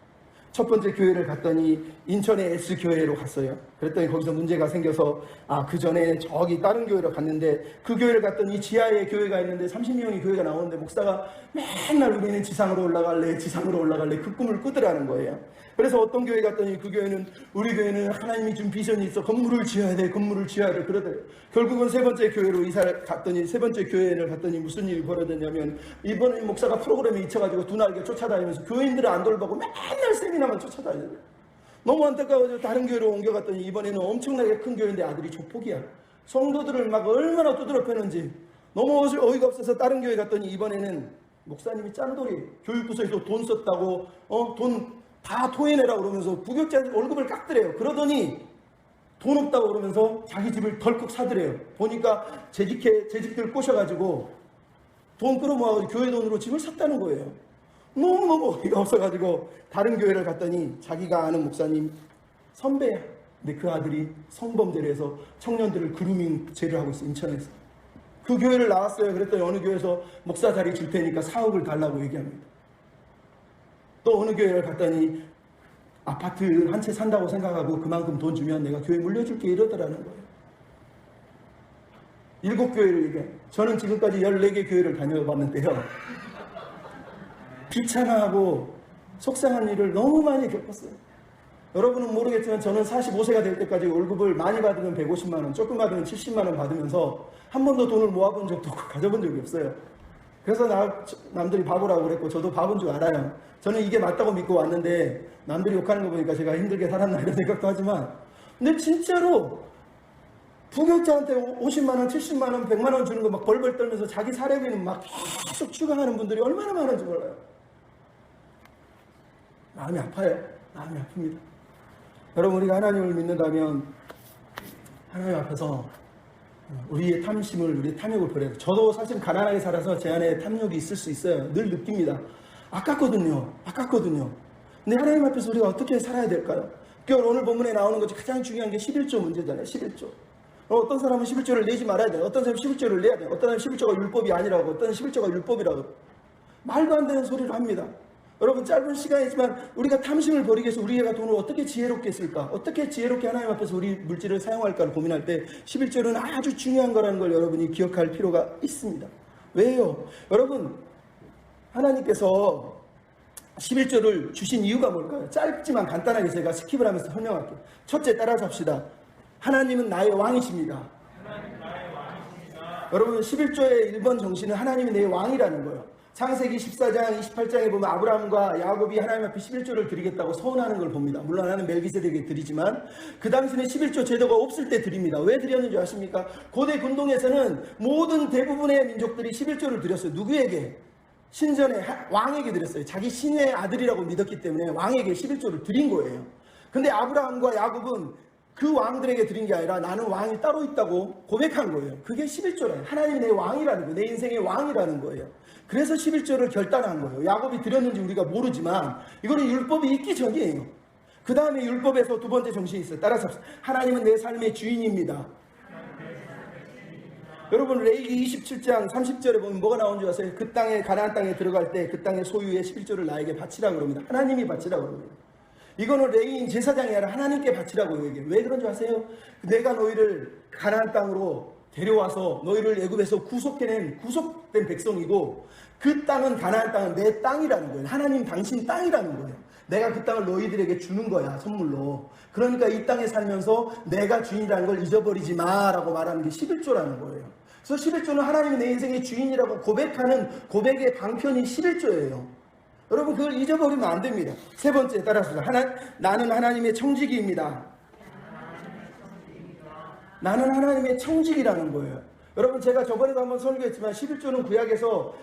첫 번째 교회를 갔더니 인천의 S교회로 갔어요. 그랬더니 거기서 문제가 생겨서 그 전에 저기 다른 교회로 갔는데 그 교회를 갔더니 지하에 교회가 있는데 30명이 교회가 나오는데 목사가 맨날 우리는 지상으로 올라갈래 그 꿈을 꾸더라는 거예요. 그래서 어떤 교회 갔더니 그 교회는 우리 교회는 하나님이 준 비전이 있어 건물을 지어야 돼 그러더래요. 결국은 세 번째 교회로 이사를 갔더니 세 번째 교회를 갔더니 무슨 일이 벌어졌냐면 이번에 목사가 프로그램에 잊혀가지고 두 날개 쫓아다니면서 교인들을 안 돌보고 맨날 세미나만 쫓아다녀요. 너무 안타까워서 다른 교회로 옮겨갔더니 이번에는 엄청나게 큰 교회인데 아들이 조폭이야. 성도들을 막 얼마나 두드러 패는지 너무 어이가 없어서 다른 교회 갔더니 이번에는 목사님이 짠돌이 교육부서에서 돈 썼다고 돈 다 토해내라고 그러면서 부교육자 월급을 깎더래요. 그러더니 돈 없다고 그러면서 자기 집을 덜컥 사더래요. 보니까 재직들 꼬셔가지고 돈 끌어모아서 교회 돈으로 집을 샀다는 거예요. 너무너무 어이가 없어가지고 다른 교회를 갔더니 자기가 아는 목사님 선배야. 근데 그 아들이 성범죄를 해서 청년들을 그루밍 죄를 하고 있어. 인천에서. 그 교회를 나왔어요. 그랬더니 어느 교회에서 목사 자리 줄 테니까 4억을 달라고 얘기합니다. 또 어느 교회를 갔더니 아파트 한 채 산다고 생각하고 그만큼 돈 주면 내가 교회 물려줄게 이러더라는 거예요. 7교회를 얘기해요. 저는 지금까지 14개 교회를 다녀봤는데요. 비참하고 속상한 일을 너무 많이 겪었어요. 여러분은 모르겠지만 저는 45세가 될 때까지 월급을 많이 받으면 150만 원, 조금 받으면 70만 원 받으면서 한 번도 돈을 모아본 적도 없고 가져본 적이 없어요. 그래서 남들이 바보라고 그랬고 저도 바보인 줄 알아요. 저는 이게 맞다고 믿고 왔는데 남들이 욕하는 거 보니까 제가 힘들게 살았나 이런 생각도 하지만 근데 진짜로 부격자한테 50만 원, 70만 원, 100만 원 주는 거 막 벌벌 떨면서 자기 사례비는 막 계속 추가하는 분들이 얼마나 많은지 몰라요. 마음이 아파요. 마음이 아픕니다. 여러분, 우리가 하나님을 믿는다면 하나님 앞에서 우리의 탐심을, 우리의 탐욕을 버려야 돼요. 저도 사실 가난하게 살아서 제 안에 탐욕이 있을 수 있어요. 늘 느낍니다. 아깝거든요. 근데 하나님 앞에서 우리가 어떻게 살아야 될까요? 오늘 본문에 나오는 것 중 가장 중요한 게 11조 문제잖아요. 11조. 어떤 사람은 11조를 내지 말아야 돼요. 어떤 사람은 11조를 내야 돼요. 어떤 사람은 11조가 율법이 아니라고, 어떤 사람은 11조가 율법이라고. 말도 안 되는 소리를 합니다. 여러분, 짧은 시간이지만 우리가 탐심을 버리기 위해서 우리가 돈을 어떻게 지혜롭게 쓸까? 어떻게 지혜롭게 하나님 앞에서 우리 물질을 사용할까를 고민할 때 11조는 아주 중요한 거라는 걸 여러분이 기억할 필요가 있습니다. 왜요? 여러분, 하나님께서 11조를 주신 이유가 뭘까요? 짧지만 간단하게 제가 스킵을 하면서 설명할게요. 첫째, 따라서 합시다. 하나님은 나의 왕이십니다. 여러분, 11조의 1번 정신은 하나님이 내 왕이라는 거예요. 창세기 14장 28장에 보면 아브라함과 야곱이 하나님 앞에 11조를 드리겠다고 서운하는 걸 봅니다. 물론 하나는 멜기세덱에게 드리지만 그 당시는 11조 제도가 없을 때 드립니다. 왜 드렸는지 아십니까? 고대 근동에서는 모든 대부분의 민족들이 11조를 드렸어요. 누구에게? 신전에 왕에게 드렸어요. 자기 신의 아들이라고 믿었기 때문에 왕에게 11조를 드린 거예요. 근데 아브라함과 야곱은 그 왕들에게 드린 게 아니라 나는 왕이 따로 있다고 고백한 거예요. 그게 11조라요. 하나님이 내 왕이라는 거예요. 내 인생의 왕이라는 거예요. 그래서 11조를 결단한 거예요. 야곱이 드렸는지 우리가 모르지만 이거는 율법이 있기 전이에요. 그 다음에 율법에서 두 번째 정신이 있어요. 따라서 하나님은 내 삶의 주인입니다. 여러분, 레위기 27장 30절에 보면 뭐가 나오는지 아세요? 그 땅에, 가나안 땅에 들어갈 때 그 땅의 소유의 11조를 나에게 바치라고 그럽니다. 하나님이 바치라고 그럽니다. 이거는 레위인 제사장이 아니라 하나님께 바치라고 얘기해요. 왜 그런 줄 아세요? 내가 너희를 가나안 땅으로 데려와서 너희를 애굽에서 구속된 백성이고 그 땅은, 가나안 땅은 내 땅이라는 거예요. 하나님 당신 땅이라는 거예요. 내가 그 땅을 너희들에게 주는 거야, 선물로. 그러니까 이 땅에 살면서 내가 주인이라는 걸 잊어버리지 마라고 말하는 게 11조라는 거예요. 그래서 11조는 하나님이 내 인생의 주인이라고 고백하는 고백의 방편이 11조예요. 여러분, 그걸 잊어버리면 안 됩니다. 세 번째, 따라서 나는 하나님의 청지기입니다. 나는 하나님의 청지기라는 거예요. 여러분, 제가 저번에도 한번 설교했지만 11조는 구약에서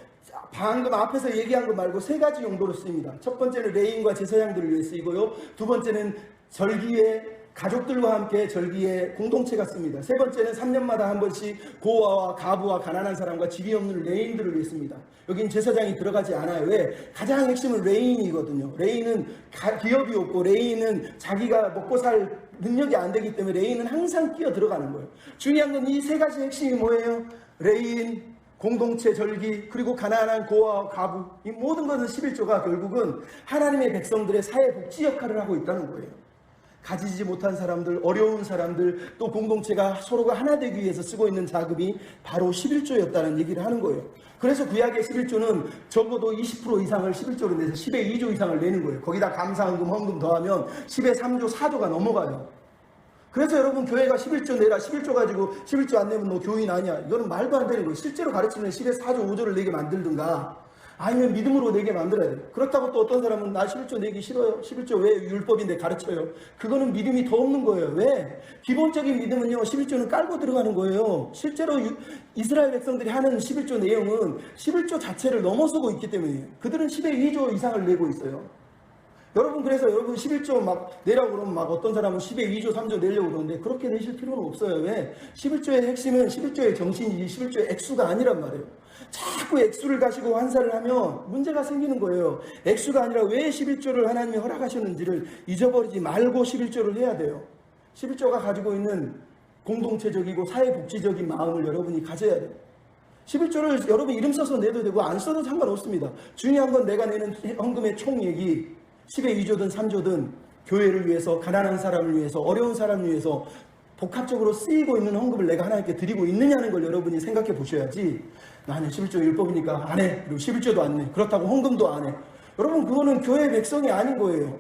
방금 앞에서 얘기한 거 말고 세 가지 용도로 쓰입니다. 첫 번째는 레위인과 제사장들을 위해 쓰이고요. 두 번째는 절기에 가족들과 함께 절기에 공동체가 씁니다. 세 번째는 3년마다 한 번씩 고아와 가부와 가난한 사람과 집이 없는 레인들을 위해 씁니다. 여긴 제사장이 들어가지 않아요. 왜? 가장 핵심은 레인이거든요. 레인은 기업이 없고 레인은 자기가 먹고 살 능력이 안 되기 때문에 레인은 항상 끼어 들어가는 거예요. 중요한 건 이 세 가지 핵심이 뭐예요? 레인, 공동체 절기, 그리고 가난한 고아와 가부. 이 모든 것은 11조가 결국은 하나님의 백성들의 사회복지 역할을 하고 있다는 거예요. 가지지 못한 사람들, 어려운 사람들, 또 공동체가 서로가 하나 되기 위해서 쓰고 있는 자금이 바로 11조였다는 얘기를 하는 거예요. 그래서 구약의 11조는 적어도 20% 이상을 11조로 내서 10의 2조 이상을 내는 거예요. 거기다 감사헌금, 헌금 더하면 10의 3조, 4조가 넘어가요. 그래서 여러분, 교회가 11조 내라, 11조 가지고 11조 안 내면 너 교인 아니야. 이거는 말도 안 되는 거예요. 실제로 가르치면 10의 4조, 5조를 내게 만들든가 아니면 믿음으로 내게 만들어야 돼요. 그렇다고 또 어떤 사람은 나 11조 내기 싫어요. 11조 왜 율법인데 가르쳐요. 그거는 믿음이 더 없는 거예요. 왜? 기본적인 믿음은요, 11조는 깔고 들어가는 거예요. 실제로 이스라엘 백성들이 하는 11조 내용은 11조 자체를 넘어서고 있기 때문이에요. 그들은 10의 2조 이상을 내고 있어요. 여러분, 그래서 여러분 11조 막 내라고 그러면 막 어떤 사람은 10의 2조, 3조 내려고 그러는데 그렇게 내실 필요는 없어요. 왜? 11조의 핵심은 11조의 정신이지 11조의 액수가 아니란 말이에요. 자꾸 액수를 가지고 환산을 하면 문제가 생기는 거예요. 액수가 아니라 왜 11조를 하나님이 허락하셨는지를 잊어버리지 말고 11조를 해야 돼요. 11조가 가지고 있는 공동체적이고 사회복지적인 마음을 여러분이 가져야 돼요. 11조를 여러분 이름 써서 내도 되고 안 써도 상관없습니다. 중요한 건 내가 내는 헌금의 총액이 10의 2조든 3조든 교회를 위해서, 가난한 사람을 위해서, 어려운 사람을 위해서 복합적으로 쓰이고 있는 헌금을 내가 하나님께 드리고 있느냐는 걸 여러분이 생각해 보셔야지, 나는 11조 율법이니까 안 해, 그리고 11조도 안 내, 그렇다고 헌금도 안 해. 여러분, 그거는 교회 백성이 아닌 거예요.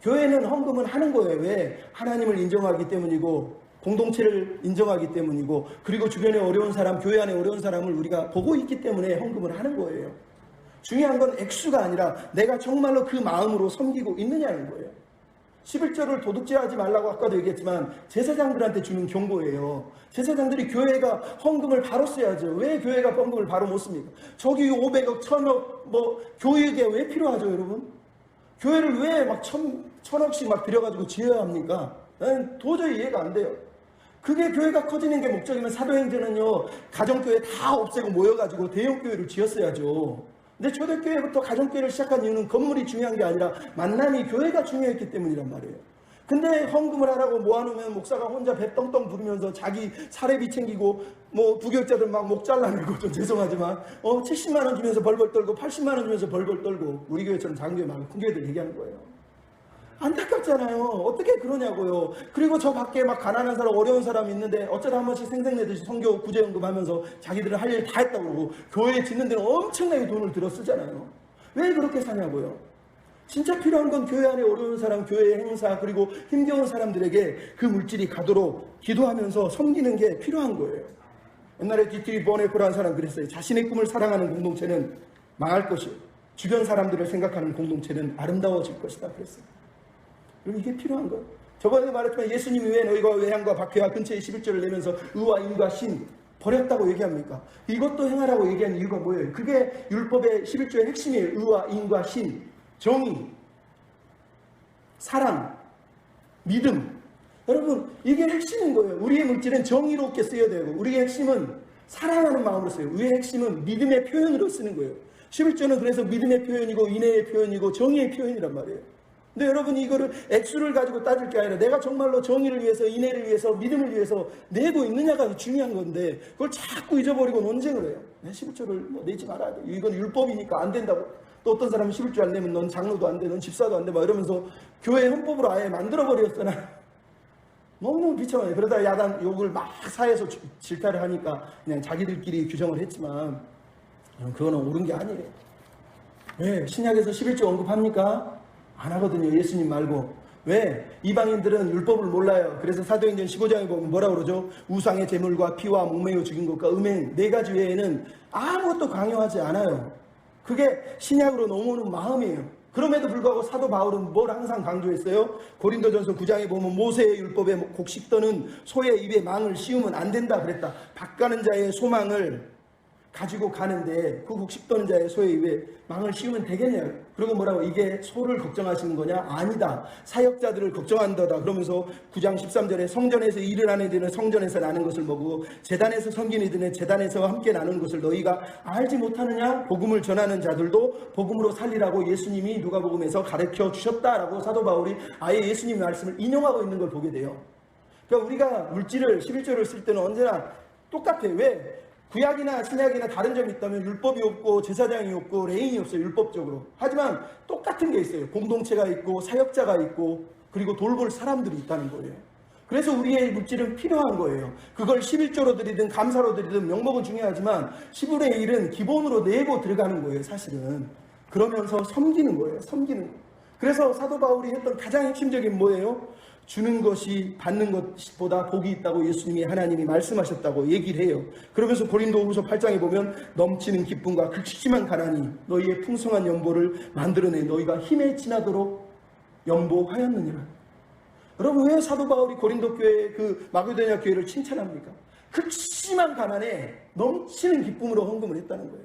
교회는 헌금은 하는 거예요. 왜? 하나님을 인정하기 때문이고, 공동체를 인정하기 때문이고, 그리고 주변에 어려운 사람, 교회 안에 어려운 사람을 우리가 보고 있기 때문에 헌금을 하는 거예요. 중요한 건 액수가 아니라 내가 정말로 그 마음으로 섬기고 있느냐는 거예요. 11조를 도둑질하지 말라고 아까도 얘기했지만 제사장들한테 주는 경고예요. 제사장들이 교회가 헌금을 바로 써야죠. 왜 교회가 헌금을 바로 못 씁니까? 저기 500억, 1000억 교육에 왜 필요하죠, 여러분? 교회를 왜 막 천억씩 막 들여가지고 지어야 합니까? 나는 도저히 이해가 안 돼요. 그게 교회가 커지는 게 목적이면 사도행전은요, 가정교회 다 없애고 모여가지고 대형교회를 지었어야죠. 근데 초대교회부터 가정교회를 시작한 이유는 건물이 중요한 게 아니라 만남이 교회가 중요했기 때문이란 말이에요. 근데 헌금을 하라고 모아놓으면 목사가 혼자 배 떵떵 부르면서 자기 사례비 챙기고 부교육자들 막 목 잘라내고, 좀 죄송하지만 70만 원 주면서 벌벌 떨고 80만 원 주면서 벌벌 떨고, 우리 교회처럼 작은 교회 말고 큰 교회들 얘기하는 거예요. 안타깝잖아요. 어떻게 그러냐고요. 그리고 저 밖에 막 가난한 사람, 어려운 사람이 있는데 어쩌다 한 번씩 생색내듯이 선교 구제연금 하면서 자기들은 할 일 다 했다고 그러고 교회 짓는 데는 엄청나게 돈을 들여 쓰잖아요. 왜 그렇게 사냐고요. 진짜 필요한 건 교회 안에 어려운 사람, 교회 행사, 그리고 힘겨운 사람들에게 그 물질이 가도록 기도하면서 섬기는 게 필요한 거예요. 옛날에 디트리 보네프라는 사람 그랬어요. 자신의 꿈을 사랑하는 공동체는 망할 것이요, 주변 사람들을 생각하는 공동체는 아름다워질 것이다 그랬어요. 그럼 이게 필요한 거예요. 저번에 말했지만 예수님이 왜 너희가 외양과 박해와 근처에 11조를 내면서 의와 인과 신 버렸다고 얘기합니까? 이것도 행하라고 얘기한 이유가 뭐예요? 그게 율법의 11조의 핵심이에요. 의와 인과 신, 정의, 사랑, 믿음. 여러분, 이게 핵심인 거예요. 우리의 물질은 정의롭게 쓰여야 되고, 우리의 핵심은 사랑하는 마음으로 써요. 우리의 핵심은 믿음의 표현으로 쓰는 거예요. 11조는 그래서 믿음의 표현이고 인애의 표현이고 정의의 표현이란 말이에요. 근데 여러분이 이거를 액수를 가지고 따질 게 아니라 내가 정말로 정의를 위해서, 인애를 위해서, 믿음을 위해서 내고 있느냐가 중요한 건데, 그걸 자꾸 잊어버리고 논쟁을 해요. 11조를 내지 말아야 돼. 이건 율법이니까 안 된다고. 또 어떤 사람은 11조 안 내면 넌 장로도 안 돼, 넌 집사도 안 돼, 막 이러면서 교회 헌법으로 아예 만들어버렸잖아요. 너무너무 비참해요. 그러다 야단 욕을 막 사회에서 질타를 하니까 그냥 자기들끼리 규정을 했지만, 그거는 옳은 게 아니에요. 왜? 신약에서 11조 언급합니까? 안 하거든요. 예수님 말고. 왜? 이방인들은 율법을 몰라요. 그래서 사도행전 15장에 보면 뭐라고 그러죠? 우상의 제물과 피와 목매어 죽인 것과 음행 4가지 외에는 아무것도 강요하지 않아요. 그게 신약으로 넘어오는 마음이에요. 그럼에도 불구하고 사도 바울은 뭘 항상 강조했어요? 고린도전서 9장에 보면 모세의 율법에 곡식떠는 소의 입에 망을 씌우면 안 된다 그랬다. 밭가는 자의 소망을 가지고 가는데 그 곡식떠는 자의 소의 입에 망을 씌우면 되겠냐고. 그리고 뭐라고, 이게 소를 걱정하시는 거냐? 아니다. 사역자들을 걱정한다다. 그러면서 9장 13절에 성전에서 일을 하는 이들은 성전에서 나는 것을 먹고 제단에서 섬기는 이들은 제단에서 함께 나누는 것을 너희가 알지 못하느냐? 복음을 전하는 자들도 복음으로 살리라고 예수님이 누가복음에서 가르쳐 주셨다라고 사도 바울이 아예 예수님 말씀을 인용하고 있는 걸 보게 돼요. 그러니까 우리가 물질을 11조를 쓸 때는 언제나 똑같아요. 왜? 구약이나 신약이나 다른 점이 있다면 율법이 없고 제사장이 없고 레인이 없어요. 율법적으로. 하지만 똑같은 게 있어요. 공동체가 있고 사역자가 있고 그리고 돌볼 사람들이 있다는 거예요. 그래서 우리의 물질은 필요한 거예요. 그걸 11조로 드리든 감사로 드리든 명목은 중요하지만 10분의 1은 기본으로 내고 들어가는 거예요. 사실은. 그러면서 섬기는 거예요. 섬기는 거예요. 그래서 사도 바울이 했던 가장 핵심적인 뭐예요? 주는 것이 받는 것보다 복이 있다고 예수님이, 하나님이 말씀하셨다고 얘기를 해요. 그러면서 고린도후서 8장에 보면 넘치는 기쁨과 극심한 가난이 너희의 풍성한 연보를 만들어내 너희가 힘에 지나도록 연보하였느니라. 여러분, 왜 사도 바울이 고린도 교회 그 마게도냐 교회를 칭찬합니까? 극심한 가난에 넘치는 기쁨으로 헌금을 했다는 거예요.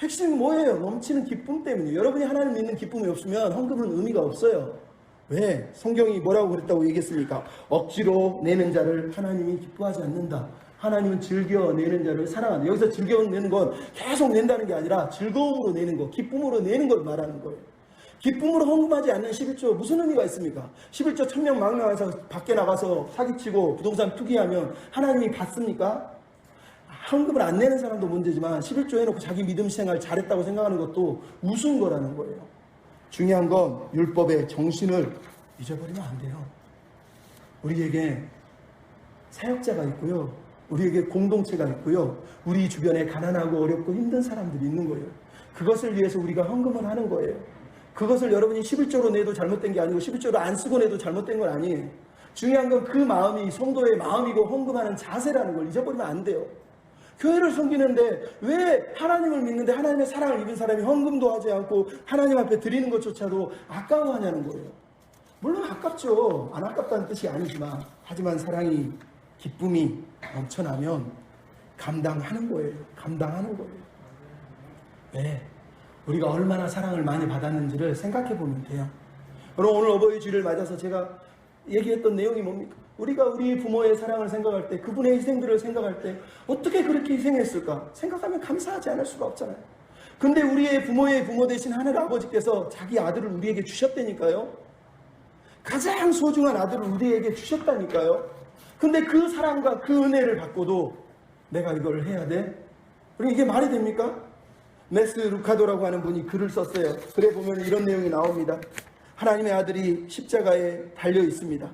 핵심이 뭐예요? 넘치는 기쁨 때문이에요. 여러분이 하나님 믿는 기쁨이 없으면 헌금은 의미가 없어요. 왜? 성경이 뭐라고 그랬다고 얘기했습니까? 억지로 내는 자를 하나님이 기뻐하지 않는다. 하나님은 즐겨 내는 자를 사랑한다. 여기서 즐겨 내는 건 계속 낸다는 게 아니라 즐거움으로 내는 거, 기쁨으로 내는 걸 말하는 거예요. 기쁨으로 헌금하지 않는 11조 무슨 의미가 있습니까? 11조 1000명 망명해서 밖에 나가서 사기치고 부동산 투기하면 하나님이 받습니까? 헌금을 안 내는 사람도 문제지만 11조 해놓고 자기 믿음 생활 잘했다고 생각하는 것도 우스운 거라는 거예요. 중요한 건 율법의 정신을 잊어버리면 안 돼요. 우리에게 사역자가 있고요. 우리에게 공동체가 있고요. 우리 주변에 가난하고 어렵고 힘든 사람들이 있는 거예요. 그것을 위해서 우리가 헌금을 하는 거예요. 그것을 여러분이 11조로 내도 잘못된 게 아니고 11조로 안 쓰고 내도 잘못된 건 아니에요. 중요한 건 그 마음이 성도의 마음이고 헌금하는 자세라는 걸 잊어버리면 안 돼요. 교회를 섬기는데 왜 하나님을 믿는데 하나님의 사랑을 입은 사람이 헌금도 하지 않고 하나님 앞에 드리는 것조차도 아까워하냐는 거예요. 물론 아깝죠. 안 아깝다는 뜻이 아니지만, 하지만 사랑이, 기쁨이 넘쳐나면 감당하는 거예요. 감당하는 거예요. 왜? 우리가 얼마나 사랑을 많이 받았는지를 생각해 보면 돼요. 여러분, 오늘 어버이 주일을 맞아서 제가 얘기했던 내용이 뭡니까? 우리가 우리 부모의 사랑을 생각할 때, 그분의 희생들을 생각할 때 어떻게 그렇게 희생했을까? 생각하면 감사하지 않을 수가 없잖아요. 근데 우리의 부모의 부모 되신 하늘 아버지께서 자기 아들을 우리에게 주셨다니까요. 가장 소중한 아들을 우리에게 주셨다니까요. 근데 그 사랑과 그 은혜를 받고도 내가 이걸 해야 돼? 그럼 이게 말이 됩니까? 메스 루카도라고 하는 분이 글을 썼어요. 글에 보면 이런 내용이 나옵니다. 하나님의 아들이 십자가에 달려 있습니다.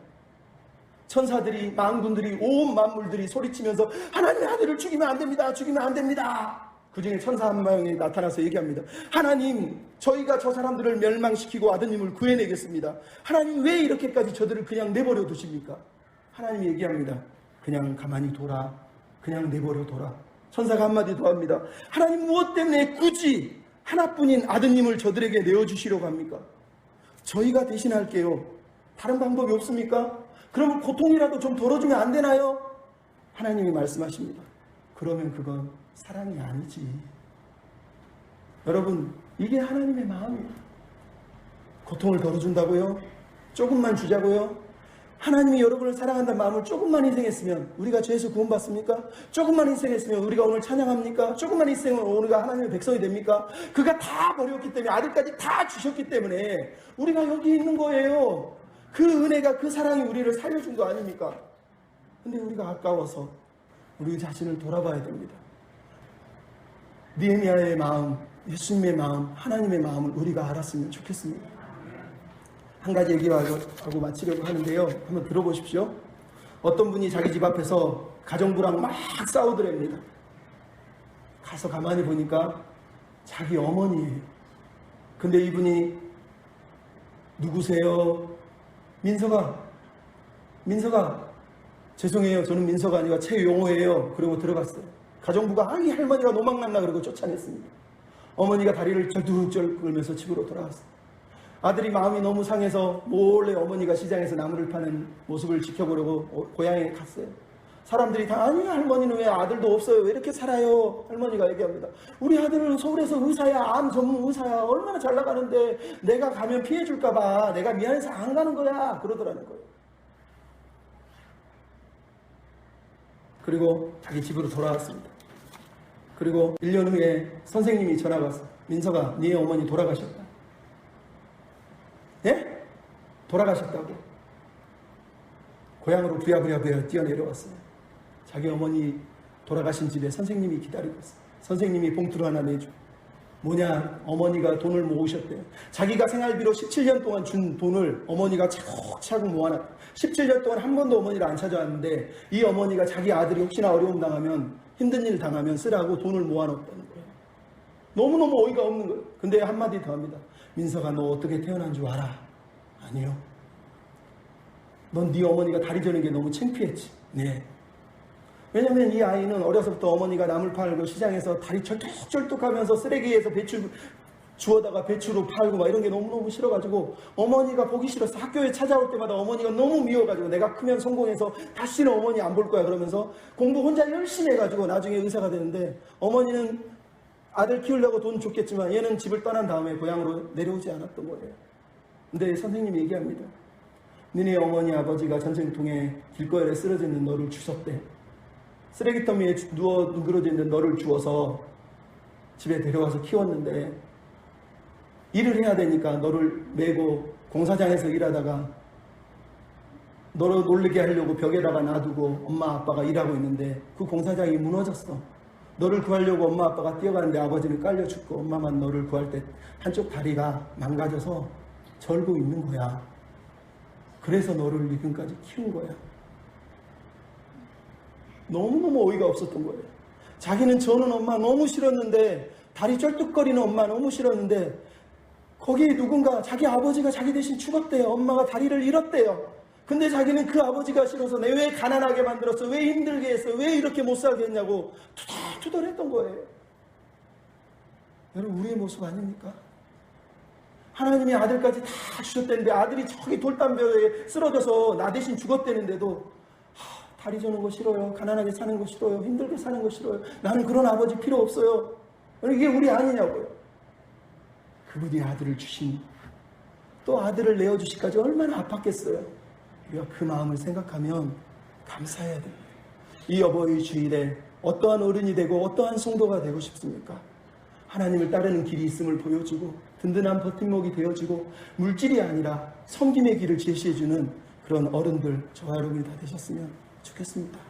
천사들이, 만군들이, 온 만물들이 소리치면서 하나님의 아들을 죽이면 안 됩니다. 죽이면 안 됩니다. 그 중에 천사 한 명이 나타나서 얘기합니다. 하나님, 저희가 저 사람들을 멸망시키고 아드님을 구해내겠습니다. 하나님, 왜 이렇게까지 저들을 그냥 내버려 두십니까? 하나님이 얘기합니다. 그냥 가만히 둬라. 그냥 내버려 둬라. 천사가 한마디 더 합니다. 하나님, 무엇 때문에 굳이 하나뿐인 아드님을 저들에게 내어주시려고 합니까? 저희가 대신할게요. 다른 방법이 없습니까? 그러면 고통이라도 좀 덜어주면 안 되나요? 하나님이 말씀하십니다. 그러면 그건 사랑이 아니지. 여러분, 이게 하나님의 마음이에요. 고통을 덜어준다고요? 조금만 주자고요? 하나님이 여러분을 사랑한다는 마음을 조금만 희생했으면 우리가 죄에서 구원받습니까? 조금만 희생했으면 우리가 오늘 찬양합니까? 조금만 희생하면 우리가 하나님의 백성이 됩니까? 그가 다 버렸기 때문에, 아들까지 다 주셨기 때문에 우리가 여기 있는 거예요. 그 은혜가, 그 사랑이 우리를 살려준 거 아닙니까? 근데 우리가 아까워서 우리 자신을 돌아봐야 됩니다. 느헤미야의 마음, 예수님의 마음, 하나님의 마음을 우리가 알았으면 좋겠습니다. 한 가지 얘기하고 마치려고 하는데요. 한번 들어보십시오. 어떤 분이 자기 집 앞에서 가정부랑 막 싸우더랍니다. 가서 가만히 보니까 자기 어머니예요. 근데 이분이 누구세요? 민서가 죄송해요. 저는 민서가 아니라 최용호예요. 그러고 들어갔어요. 가정부가 이 할머니가 노망났나 그러고 쫓아냈습니다. 어머니가 다리를 절뚝절뚝 끌면서 집으로 돌아갔어요. 아들이 마음이 너무 상해서 몰래 어머니가 시장에서 나무를 파는 모습을 지켜보려고 고향에 갔어요. 사람들이 다 아니, 할머니는 왜 아들도 없어요? 왜 이렇게 살아요? 할머니가 얘기합니다. 우리 아들은 서울에서 의사야. 암 전문 의사야. 얼마나 잘 나가는데 내가 가면 피해줄까 봐 내가 미안해서 안 가는 거야. 그러더라는 거예요. 그리고 자기 집으로 돌아왔습니다. 그리고 1년 후에 선생님이 전화가 왔어요. 민서가 네 어머니 돌아가셨다. 예? 돌아가셨다고. 고향으로 부랴부랴 뛰어내려왔어요. 자기 어머니 돌아가신 집에 선생님이 기다리고 있어요. 선생님이 봉투를 하나 내줘. 뭐냐? 어머니가 돈을 모으셨대요. 자기가 생활비로 17년 동안 준 돈을 어머니가 차곡차곡 모아놨대요. 17년 동안 한 번도 어머니를 안 찾아왔는데 이 어머니가 자기 아들이 혹시나 어려움 당하면, 힘든 일 당하면 쓰라고 돈을 모아놓았다는 거예요. 너무너무 어이가 없는 거예요. 근데 한마디 더 합니다. 민서가 너 어떻게 태어난 줄 알아? 아니요. 넌 네 어머니가 다리 저는 게 너무 창피했지. 네. 왜냐면 이 아이는 어려서부터 어머니가 나물 팔고 시장에서 다리 철뚝철뚝하면서 쓰레기에서 배추 주워다가 배추로 팔고 막 이런 게 너무너무 싫어가지고 어머니가 보기 싫어서 학교에 찾아올 때마다 어머니가 너무 미워가지고 내가 크면 성공해서 다시는 어머니 안 볼 거야 그러면서 공부 혼자 열심히 해가지고 나중에 의사가 되는데, 어머니는 아들 키우려고 돈 줬겠지만 얘는 집을 떠난 다음에 고향으로 내려오지 않았던 거예요. 근데 선생님이 얘기합니다. 너네 어머니 아버지가 전쟁통에 길거리에 쓰러져 있는 너를 주셨대. 쓰레기통 위에 누워 누그러져 있는 너를 주워서 집에 데려와서 키웠는데 일을 해야 되니까 너를 메고 공사장에서 일하다가 너를 놀리게 하려고 벽에다가 놔두고 엄마 아빠가 일하고 있는데 그 공사장이 무너졌어. 너를 구하려고 엄마 아빠가 뛰어가는데 아버지는 깔려 죽고 엄마만 너를 구할 때 한쪽 다리가 망가져서 절고 있는 거야. 그래서 너를 지금까지 키운 거야. 너무너무 어이가 없었던 거예요. 자기는 저는 엄마 너무 싫었는데, 다리 쩔뚝거리는 엄마 너무 싫었는데 거기에 누군가 자기 아버지가 자기 대신 죽었대요. 엄마가 다리를 잃었대요. 근데 자기는 그 아버지가 싫어서 내 왜 가난하게 만들었어? 왜 힘들게 했어? 왜 이렇게 못 살게 했냐고 투덜투덜했던 거예요. 여러분, 우리의 모습 아닙니까? 하나님이 아들까지 다 주셨다는데 아들이 저기 돌담벼에 쓰러져서 나 대신 죽었다는데도 다리 저는 거 싫어요. 가난하게 사는 거 싫어요. 힘들게 사는 거 싫어요. 나는 그런 아버지 필요 없어요. 이게 우리 아니냐고요. 그분이 아들을 주신, 또 아들을 내어주시기까지 얼마나 아팠겠어요. 우리가 그 마음을 생각하면 감사해야 됩니다. 이 어버이 주일에 어떠한 어른이 되고 어떠한 성도가 되고 싶습니까? 하나님을 따르는 길이 있음을 보여주고 든든한 버팀목이 되어주고 물질이 아니라 섬김의 길을 제시해주는 그런 어른들, 저와 여러분이 다 되셨으면 좋겠습니다.